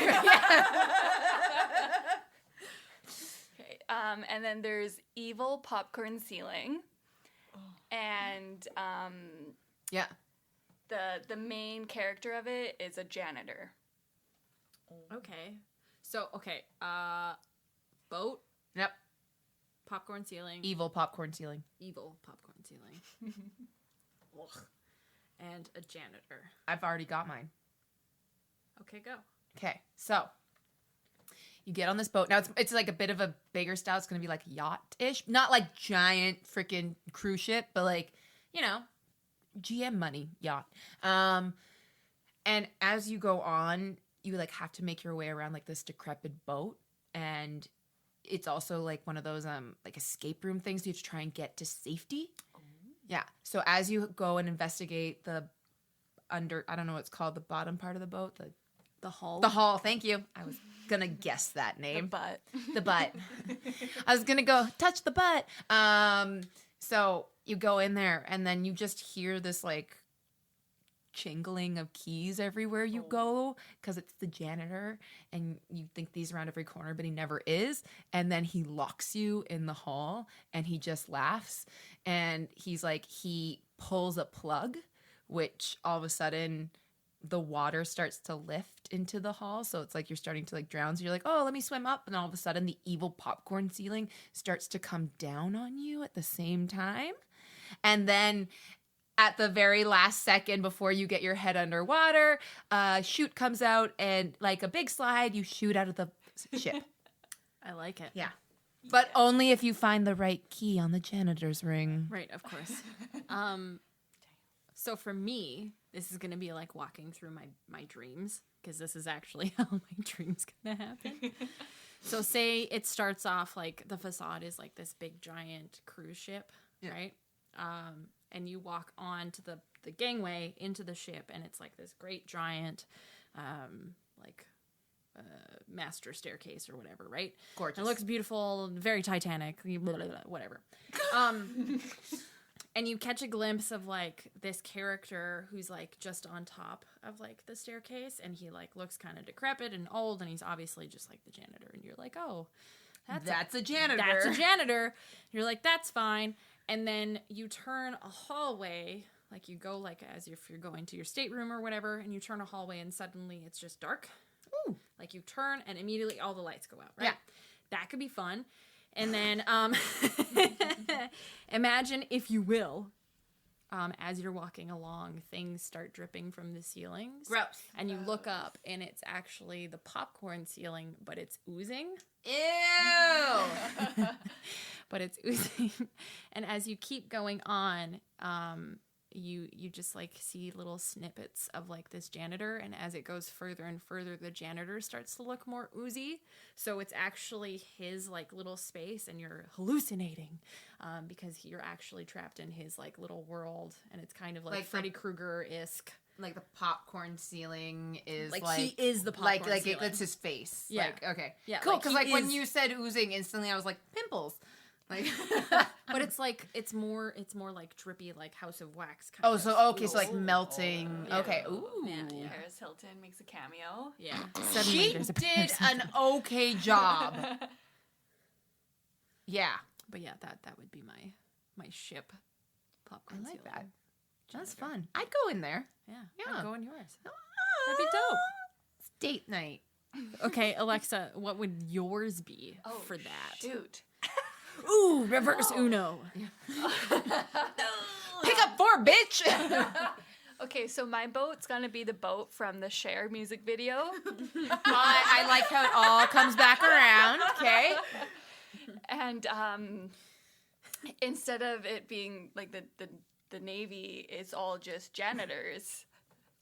Okay. And then there's evil popcorn ceiling. And Yeah. the main character of it is a janitor. Okay. So, boat, Yep. popcorn ceiling, Evil popcorn ceiling. evil popcorn ceiling. Ugh. And a janitor. I've already got mine. Okay, go. Okay, so you get on this boat. Now it's like a bit of a bigger style. It's gonna be like yacht-ish, not like giant freaking cruise ship, but like, you know, GM money yacht. And as you go on, you like have to make your way around like this decrepit boat, and it's also like one of those like escape room things. So you have to try and get to safety. Yeah. So as you go and investigate the I don't know what it's called, the bottom part of the boat, The hull. the hull. Thank you. I was gonna guess that The name. butt. The butt. I was gonna go touch the butt. So you go in there, and then you just hear this like jingling of keys everywhere you go, because it's the janitor, and you think he's around every corner, but he never is. And then he locks you in the hall, and he just laughs, and he's like, he pulls a plug, which all of a sudden the water starts to lift into the hall. So it's like you're starting to like drown. So you're like, oh, let me swim up. And all of a sudden the evil popcorn ceiling starts to come down on you at the same time. And then at the very last second before you get your head underwater, a chute comes out, and like a big slide, you shoot out of the ship. I like it. Yeah. But only if you find the right key on the janitor's ring. Right, of course. So for me, this is going to be like walking through my dreams, because this is actually how my dream's going to happen. So say it starts off like the facade is like this big giant cruise ship, right? And you walk on to the gangway into the ship, and it's like this great giant master staircase or whatever, right? Gorgeous. It looks beautiful, very Titanic, blah, blah, blah, whatever. And you catch a glimpse of like this character who's like just on top of like the staircase, and he like looks kind of decrepit and old, and he's obviously just like the janitor, and you're like, oh, That's a janitor. that's a janitor. You're like, that's fine. And then you turn a hallway, like you go like as if you're going to your stateroom or whatever, and you turn a hallway, and suddenly it's just dark. Ooh. Like you turn and immediately all the lights go out, right? Yeah. That could be fun. And then imagine, if you will, as you're walking along, things start dripping from the ceilings. Gross. And you look up, and it's actually the popcorn ceiling, but it's oozing. Ew. But it's oozing. And as you keep going on, you just like see little snippets of like this janitor, and as it goes further and further, the janitor starts to look more oozy. So it's actually his like little space, and you're hallucinating because you're actually trapped in his like little world, and it's kind of like Freddy Krueger-esque. Like the popcorn ceiling is Like, like he is the popcorn like ceiling. it's his face. Yeah. Like, okay. Yeah, Cool. like, Because he like when is- you said oozing, instantly I was like pimples. Like. But it's like it's more like drippy, like House of Wax kind Oh, of. so okay, so like melting. Yeah. Okay. Ooh. Yeah. Paris Hilton makes a cameo. Yeah. She there's a did person. an okay job. Yeah. But yeah, that would be my ship I popcorn like ceiling. that. That's fun. I'd go in there. Yeah. Yeah. I'd go in yours. That'd be dope. It's date night. Okay, Alexa, what would yours be for that? Shoot. Ooh, reverse Uno. Pick up 4, bitch. Okay, so my boat's gonna be the boat from the Cher music video. I like how it all comes back around. Okay. And instead of it being like the Navy, it's all just janitors.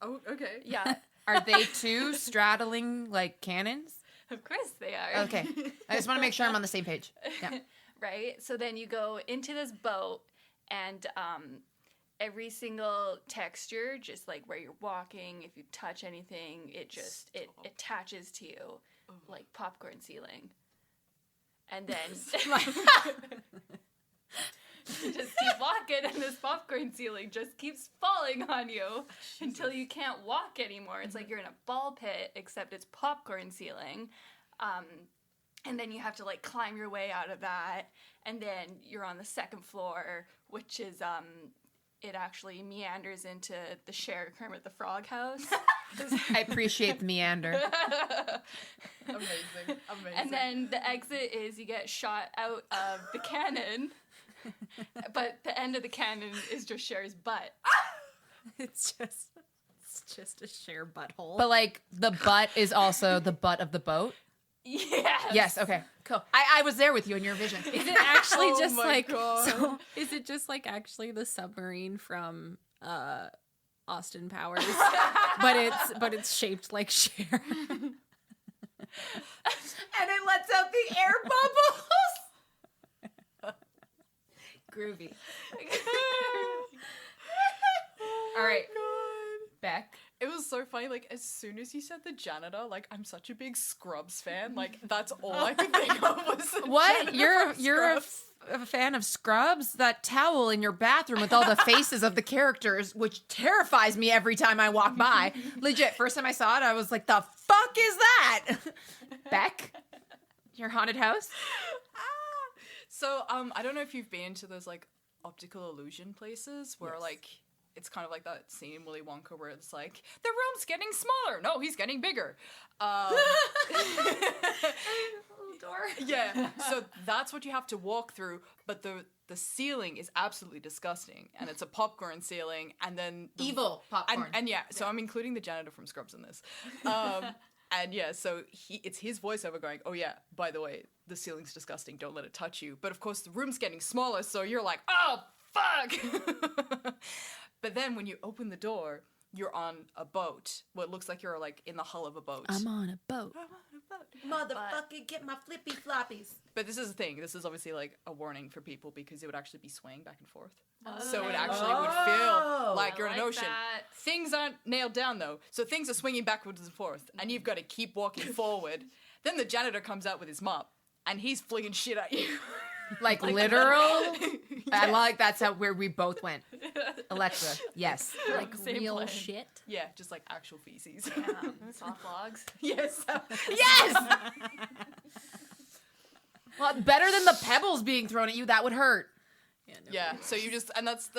Oh, okay. Yeah, Are they two straddling like cannons? of course they are. Okay. I just want to make sure I'm on the same page. Yeah. Right? So then you go into this boat, and every single texture, just like where you're walking, if you touch anything, it attaches to you like popcorn ceiling. And then you just keep walking, and this popcorn ceiling just keeps falling on you until you can't walk anymore. It's like you're in a ball pit, except it's popcorn ceiling. And then you have to like climb your way out of that, and then you're on the second floor, which is it actually meanders into the Cher Kermit the Frog house. I appreciate the meander. Amazing. And then the exit is you get shot out of the cannon, but the end of the cannon is just Cher's butt. It's just a Cher butthole. But like the butt is also the butt of the boat. Yes. Yes. Okay. Cool. I was there with you in your vision. Is it actually Oh just my like God. so? Is it just like actually the submarine from Austin Powers, but it's shaped like Cher? And it lets out the air bubbles. Groovy. All right, Beck. It was so funny, like, as soon as you said the janitor, like, I'm such a big Scrubs fan, like, that's all I could think of was the What? janitor You're from a fan of Scrubs? That towel in your bathroom with all the faces of the characters, which terrifies me every time I walk by. Legit, first time I saw it, I was like, the fuck is that? Beck? Your haunted house? So, I don't know if you've been to those, like, optical illusion places where, like, it's kind of like that scene in Willy Wonka where it's like, the room's getting smaller. No, he's getting bigger. Yeah, so that's what you have to walk through, but the ceiling is absolutely disgusting, and it's a popcorn ceiling, and then... Evil popcorn. And yeah, so I'm including the janitor from Scrubs in this. And yeah, so it's his voiceover going, oh yeah, by the way, the ceiling's disgusting, don't let it touch you. But of course, the room's getting smaller, so you're like, oh, fuck! But then when you open the door, you're on a boat. Well, it looks like you're like in the hull of a boat. I'm on a boat. Motherfucker, get my flippy floppies. But this is the thing. This is obviously like a warning for people because it would actually be swaying back and forth. So it actually would feel like you're in an like ocean. that. Things aren't nailed down though. So things are swinging backwards and forth, and you've got to keep walking forward. Then the janitor comes out with his mop, and he's flinging shit at you. Like literal? I like that's where we both went. Alexa, yes. Like Same real plan. shit. Yeah, just like actual feces. Soft logs. Yes. Yes! Well, better than the pebbles being thrown at you. That would hurt. Yeah. No. Yeah, so you just, and that's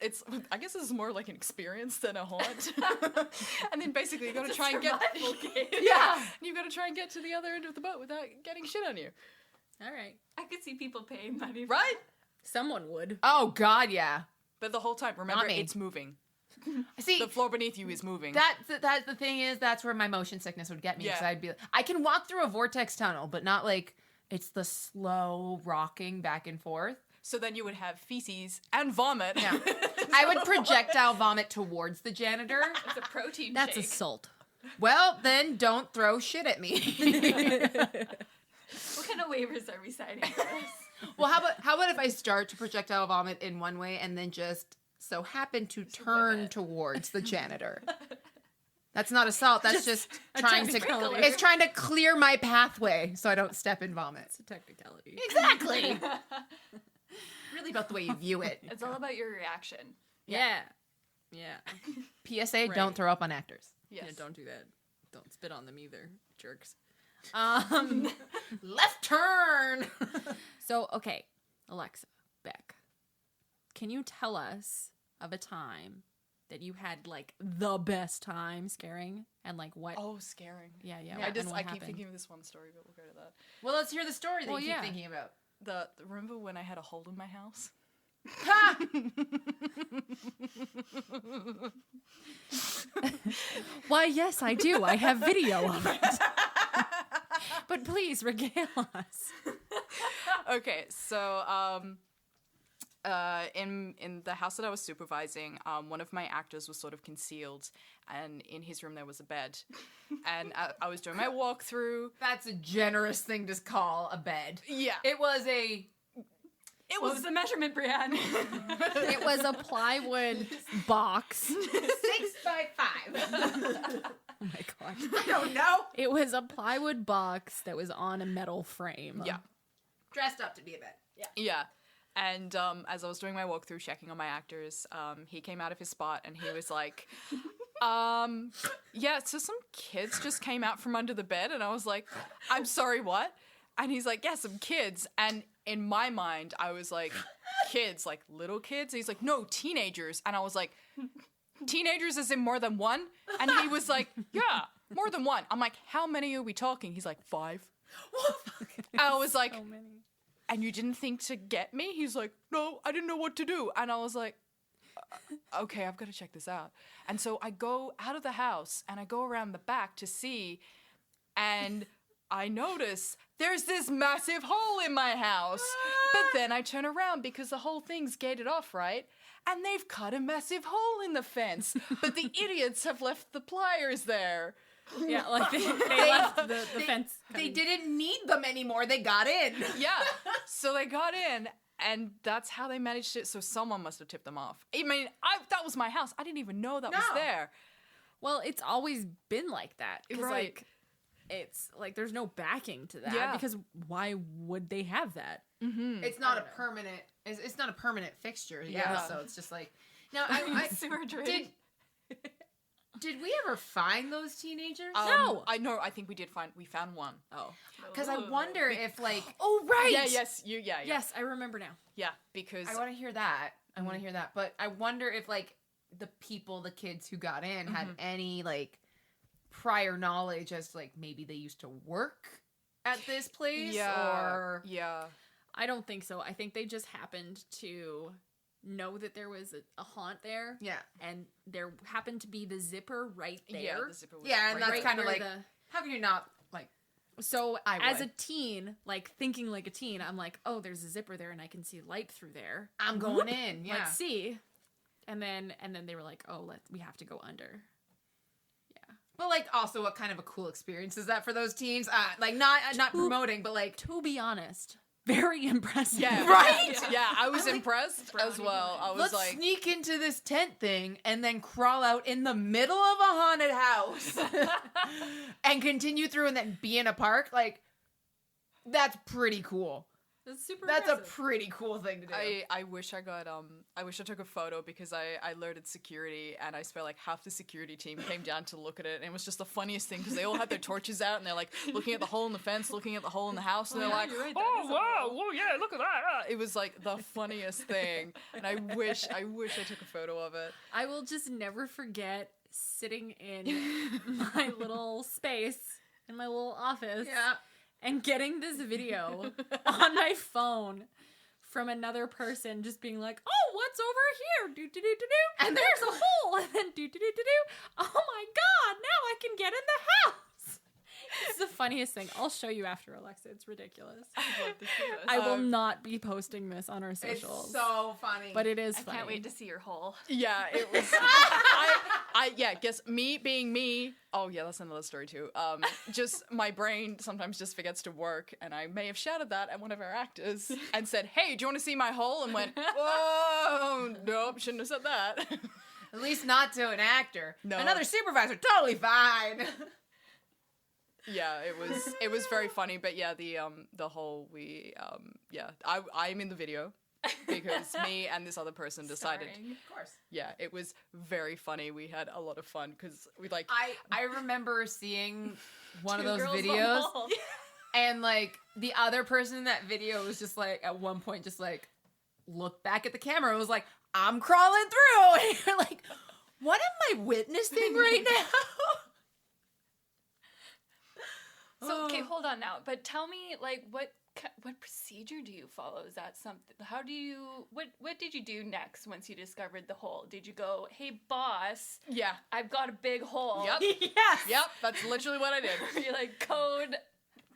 it's, I guess this is more like an experience than a haunt. And then basically you gotta try and get, yeah, and you've gotta try and get to the other end of the boat without getting shit on you. All right. I could see people paying money. Right? Someone would. Oh, God, yeah. But the whole time, remember, Not me. it's moving. See, The floor beneath you is moving. that's the thing is, that's where my motion sickness would get me. Because Yeah. I'd be I can walk through a vortex tunnel, but not like it's the slow rocking back and forth. So then you would have feces and vomit. Yeah. I would projectile vomit towards the janitor. It's a protein That's shake. assault. Well, then don't throw shit at me. What kind of waivers are we signing for this? Well, how about if I start to projectile vomit in one way and then just so happen to turn towards the janitor? That's not assault. That's just trying to. technicality. It's trying to clear my pathway so I don't step in vomit. It's a technicality. Exactly. Really about the way you view it. It's all about your reaction. Yeah. Yeah. PSA: Right. Don't throw up on actors. Yes. Yeah, don't do that. Don't spit on them either, jerks. Left turn. So, okay, Alexa Becc, can you tell us of a time that you had like the best time scaring and like what? Oh, scaring. Yeah. I and what keep happened? thinking of this one story, but we'll go to that. Well, let's hear the story that Well, you yeah. keep thinking about. remember when I had a hole in my house? Why, yes, I do. I have video of it. But please regale us. Okay, so in the house that I was supervising, one of my actors was sort of concealed, and in his room there was a bed, and I was doing my walkthrough. That's a generous thing to call a bed. Yeah, It was What was the measurement, Brienne? It was a plywood box. 6 by 5. Oh my god. I don't know. It was a plywood box that was on a metal frame. yeah, Dressed up to be a bed. Yeah. yeah. And as I was doing my walkthrough, checking on my actors, he came out of his spot and he was like, yeah, so some kids just came out from under the bed. And I was like, I'm sorry, what? And he's like, yeah, some kids. And in my mind, I was like, kids, like little kids? And he's like, no, teenagers. And I was like, teenagers as in more than one? And he was like, yeah, more than one. I'm like, how many are we talking? He's like, 5. I was like, So many. and you didn't think to get me? He's like, no, I didn't know what to do. And I was like, okay, I've got to check this out. And so I go out of the house and I go around the back to see, and I notice there's this massive hole in my house. But then I turn around because the whole thing's gated off, right? And they've cut a massive hole in the fence. But the idiots have left the pliers there. Yeah, like they left the fence. They didn't need them anymore. They got in. Yeah. So they got in, and that's how they managed it. So someone must have tipped them off. I mean, that was my house. I didn't even know that was No. there. Well, it's always been like that. 'Cause, Right. like, it's like there's no backing to that Yeah. because why would they have that? It's not a permanent. It's not a permanent fixture. Yeah. Yeah. So it's just like now. I Sewer drain. did we ever find those teenagers? No. I know. I think we found one. Oh. Because I wonder if like. Oh, right. Yeah. Yes. Yeah. Yes, I remember now. Yeah. Because I want to hear that. I want to hear that. But I wonder if like the kids who got in had any like prior knowledge as to, like maybe they used to work at this place or yeah. I don't think so. I think they just happened to know that there was a haunt there. yeah. And there happened to be the zipper right there. Yeah. The zipper was Yeah, and right that's right kind of where like how can you not like So I as would. a teen, like thinking like a teen, I'm like, oh, there's a zipper there and I can see light through there. I'm going in. Yeah. Let's see. And then they were like, oh, we have to go under. But like also what kind of a cool experience is that for those teens? Like not promoting, but like To be honest, very impressive. Yeah. Right? Yeah. I was impressed as well. I was let's like, sneak into this tent thing and then crawl out in the middle of a haunted house and continue through and then be in a park. Like, that's pretty cool. That's super That's a impressive. pretty cool thing to do. I wish I got I wish I took a photo because I alerted security, and I swear like half the security team came down to look at it, and it was just the funniest thing because they all had their torches out and they're like looking at the hole in the fence, looking at the hole in the house, and they're like, you're right, that oh is a wow, whoa yeah, look at that. It was like the funniest thing, and I wish I took a photo of it. I will just never forget sitting in my little space, in my little office, yeah. and getting this video on my phone from another person just being like, oh, what's over here? Do-do-do-do-do. And there's a hole. And then do-do-do-do-do. Oh my God, now I can get in the house. It's the funniest thing. I'll show you after, Alexa. It's ridiculous. I will not be posting this on our It's socials. so funny. But it is I funny. can't wait to see your hole. Yeah, it was. Guess me being me. Oh yeah, that's another story too. Just my brain sometimes just forgets to work, and I may have shouted that at one of our actors and said, "Hey, do you want to see my hole?" And went, "Whoa, nope, shouldn't have said that." At least not to an actor. No. Another supervisor, totally fine. Yeah, it was very funny, but yeah, the whole I'm in the video because me and this other person decided. Starring. Of course. Yeah, it was very funny. We had a lot of fun because we like. I remember seeing one of Two those girls on videos hole. and like the other person in that video was just like at one point just like looked back at the camera and was like, I'm crawling through. And you're like, what am I witnessing right now? So okay, hold on now. But tell me, like, what what procedure do you follow? Is that something? How do you? What did you do next once you discovered the hole? Did you go, hey boss, Yeah. I've got a big hole? Yep. Yes. Yep. That's literally what I did. You're like code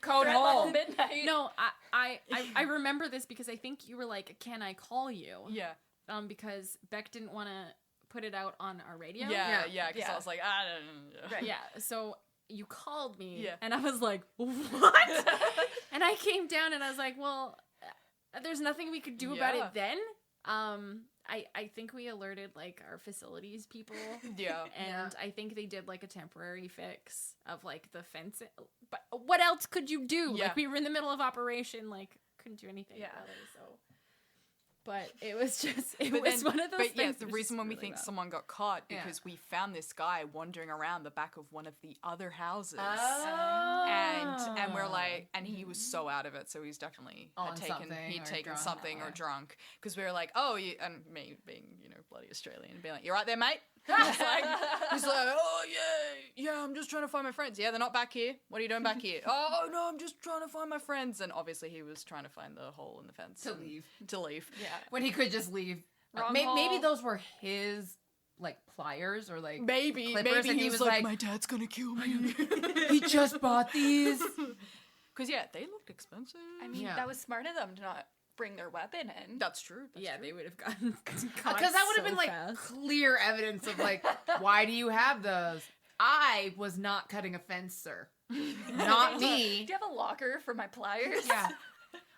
Code threat hole. level midnight. No, I remember this because I think you were like, "Can I call you?" Yeah. Because Beck didn't want to put it out on our radio. Yeah. Yeah. Because Yeah. I was like, I don't know. Right. Yeah. So you called me, Yeah. and I was like, "What?" And I came down, and I was like, "Well, there's nothing we could do about Yeah. it then." I think we alerted like our facilities people. Yeah. And I think they did like a temporary fix of like the fence. But what else could you do? Yeah. Like we were in the middle of operation, like couldn't do anything Yeah. about it. So, but it was just But was then- one of those. But yeah, things the that was reason just when we really think rough. someone got caught Yeah. because we found this guy wandering around the back of one of the other houses. Oh. And we're like, and he was so out of it, so he's definitely On had taken something he'd or taken drunk. something or Yeah. drunk, because we were like, oh, you, and me being bloody Australian, being like, you right there, mate? he's like, oh yeah, I'm just trying to find my friends. Yeah, they're not back here. What are you doing back here? Oh no, I'm just trying to find my friends. And obviously he was trying to find the hole in the fence To and- leave. To leave. Yeah. When he could just leave. Wrong Maybe hole. those were his like pliers or like Maybe clippers, and he he was was like, like, my dad's gonna kill me. he just bought these. Because yeah, they looked expensive. I mean, Yeah. that was smart of them to not bring their weapon in. That's true. That's yeah, true. they would have gotten caught Because that would have so been like fast. clear evidence of like, why do you have those? I was not cutting a fence, sir. Not Do me. you have a locker for my pliers? Yeah.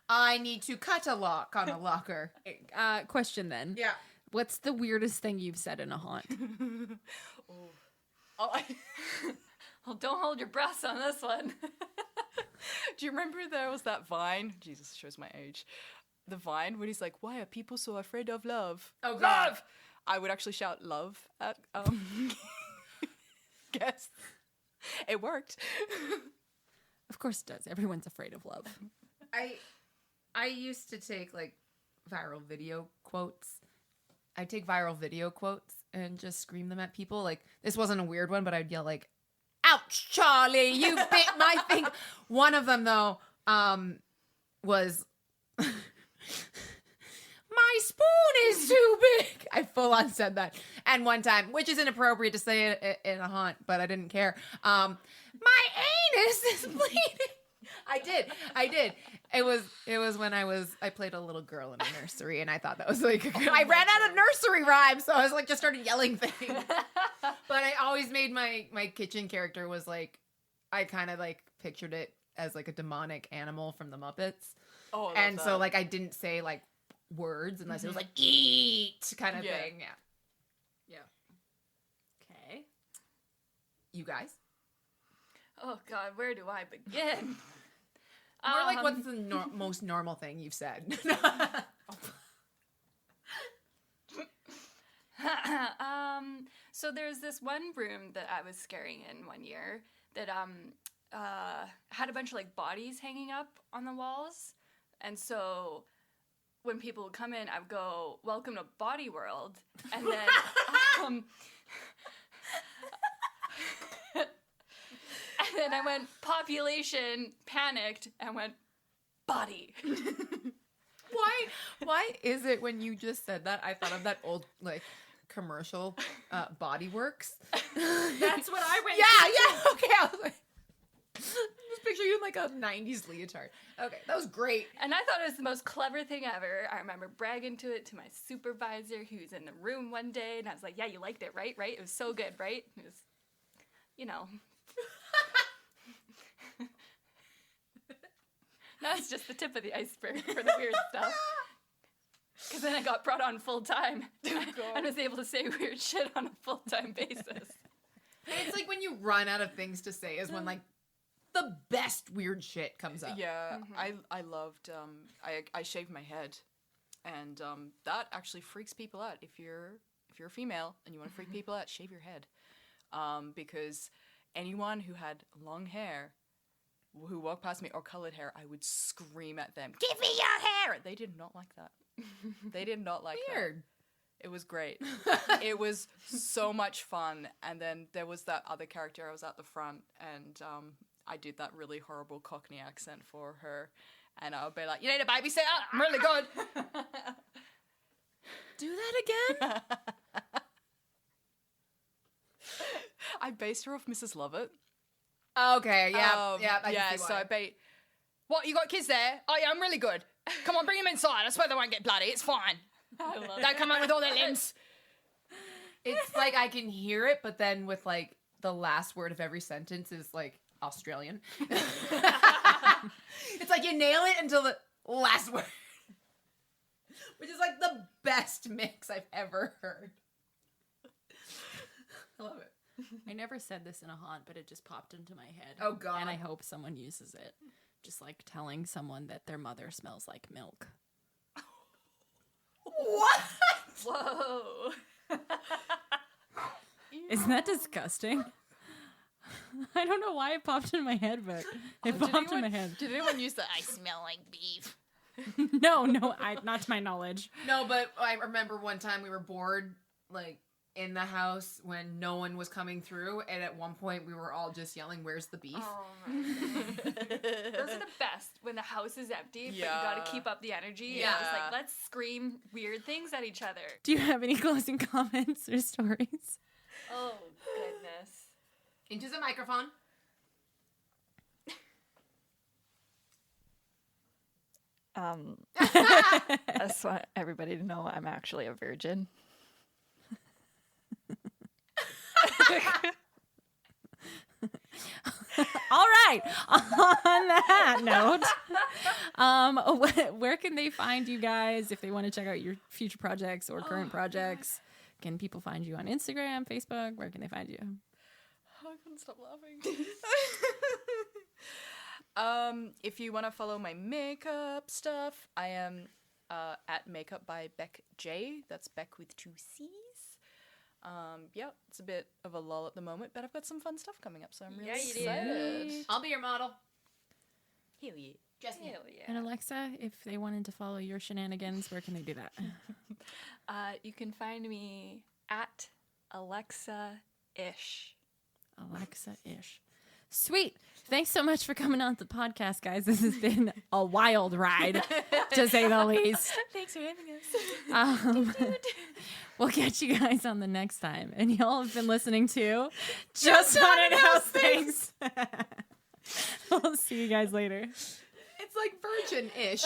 I need to cut a lock on a locker. Question then. Yeah. What's the weirdest thing you've said in a haunt? Oh, I- Well, don't hold your breath on this one. do you remember there was that Vine? Jesus, shows my age. The Vine when he's like, "Why are people so afraid of love?" Oh, God. Love. I would actually shout "love" at guests. It worked. Of course it does. Everyone's afraid of love. I used to take like viral video quotes. I take viral video quotes and just scream them at people. Like this wasn't a weird one, but I'd yell like, "Ouch, Charlie, you bit my finger." One of them though was "My spoon is too big." I full on said that. And one time, which is inappropriate to say it in a haunt, but I didn't care. "My anus is bleeding." I did. It was when I played a little girl in a nursery, and I thought that was like I ran out of nursery rhymes, so I was like just started yelling things. But I always made my kitchen character was like I kind of like pictured it as like a demonic animal from the Muppets, Oh, I love and so that. like I didn't say like words unless it was like eat kind of Yeah. thing. Yeah, Okay. you guys. Oh God, where do I begin? Or like, what's the most normal thing you've said? So there's this one room that I was scaring in one year that had a bunch of like bodies hanging up on the walls, and so when people would come in, I would go, "Welcome to Body World," and then and then I went population panicked and went body. Why is it when you just said that I thought of that old like commercial Body Works? That's what I went Yeah. Okay, I was like, just picture you in like a '90s leotard. Okay, that was great. And I thought it was the most clever thing ever. I remember bragging to it to my supervisor who was in the room one day, and I was like, "Yeah, you liked it, right? Right? It was so good, right?" It was, you know. That's just the tip of the iceberg for the weird stuff. Because then I got brought on full time and was able to say weird shit on a full time basis. It's like when you run out of things to say is when like the best weird shit comes up. Yeah, I loved. I shaved my head, and that actually freaks people out. If you're a female and you want to freak people out, shave your head, because anyone who had long hair, who walked past me or colored hair, I would scream at them, "Give me your hair!" They did not like that. They did not like Weird. that. It was great. It was so much fun. And then there was that other character. I was at the front, and I did that really horrible Cockney accent for her. And I'll be like, you need a babysitter? I'm really good. Do that again? I based her off Mrs. Lovett. Okay, yeah, I yeah, can see so why. I bait. What, you got kids there? Oh, yeah, I'm really good. Come on, bring them inside. I swear they won't get bloody. It's fine. I love Don't come out with all their limbs. It's like I can hear it, but then with like the last word of every sentence is like Australian. It's like you nail it until the last word, which is like the best mix I've ever heard. I love it. I never said this in a haunt, but it just popped into my head. Oh, God. And I hope someone uses it. Just like telling someone that their mother smells like milk. What? Whoa. Isn't that disgusting? I don't know why it popped in my head, but it popped in my head. Did anyone use the I smell like beef? No, not to my knowledge. No, but I remember one time we were bored, like, in the house when no one was coming through, and at one point we were all just yelling, "Where's the beef?" Oh my God. Those are the best when the house is empty, but you gotta keep up the energy. Yeah. And just like, let's scream weird things at each other. Do you have any closing comments or stories? Oh, goodness. Into the microphone. I just want everybody to know I'm actually a virgin. All right. On that note, where can they find you guys if they want to check out your future projects or current projects? Can people find you on Instagram, Facebook? Where can they find you? Oh, I couldn't stop laughing. If you want to follow my makeup stuff, I am at Makeup by Becc J. That's Beck with 2 C's. Yeah, it's a bit of a lull at the moment, but I've got some fun stuff coming up, so I'm really excited. I'll be your model. Hell yeah. Just Hell yeah. And Alexa, if they wanted to follow your shenanigans, where can they do that? You can find me at Alexa-ish. Alexa-ish. Sweet. Thanks so much for coming on the podcast, guys. This has been a wild ride, to say the least. Thanks for having us. We'll catch you guys on the next time. And y'all have been listening to Just Haunted House Things. We'll see you guys later. It's like virgin-ish.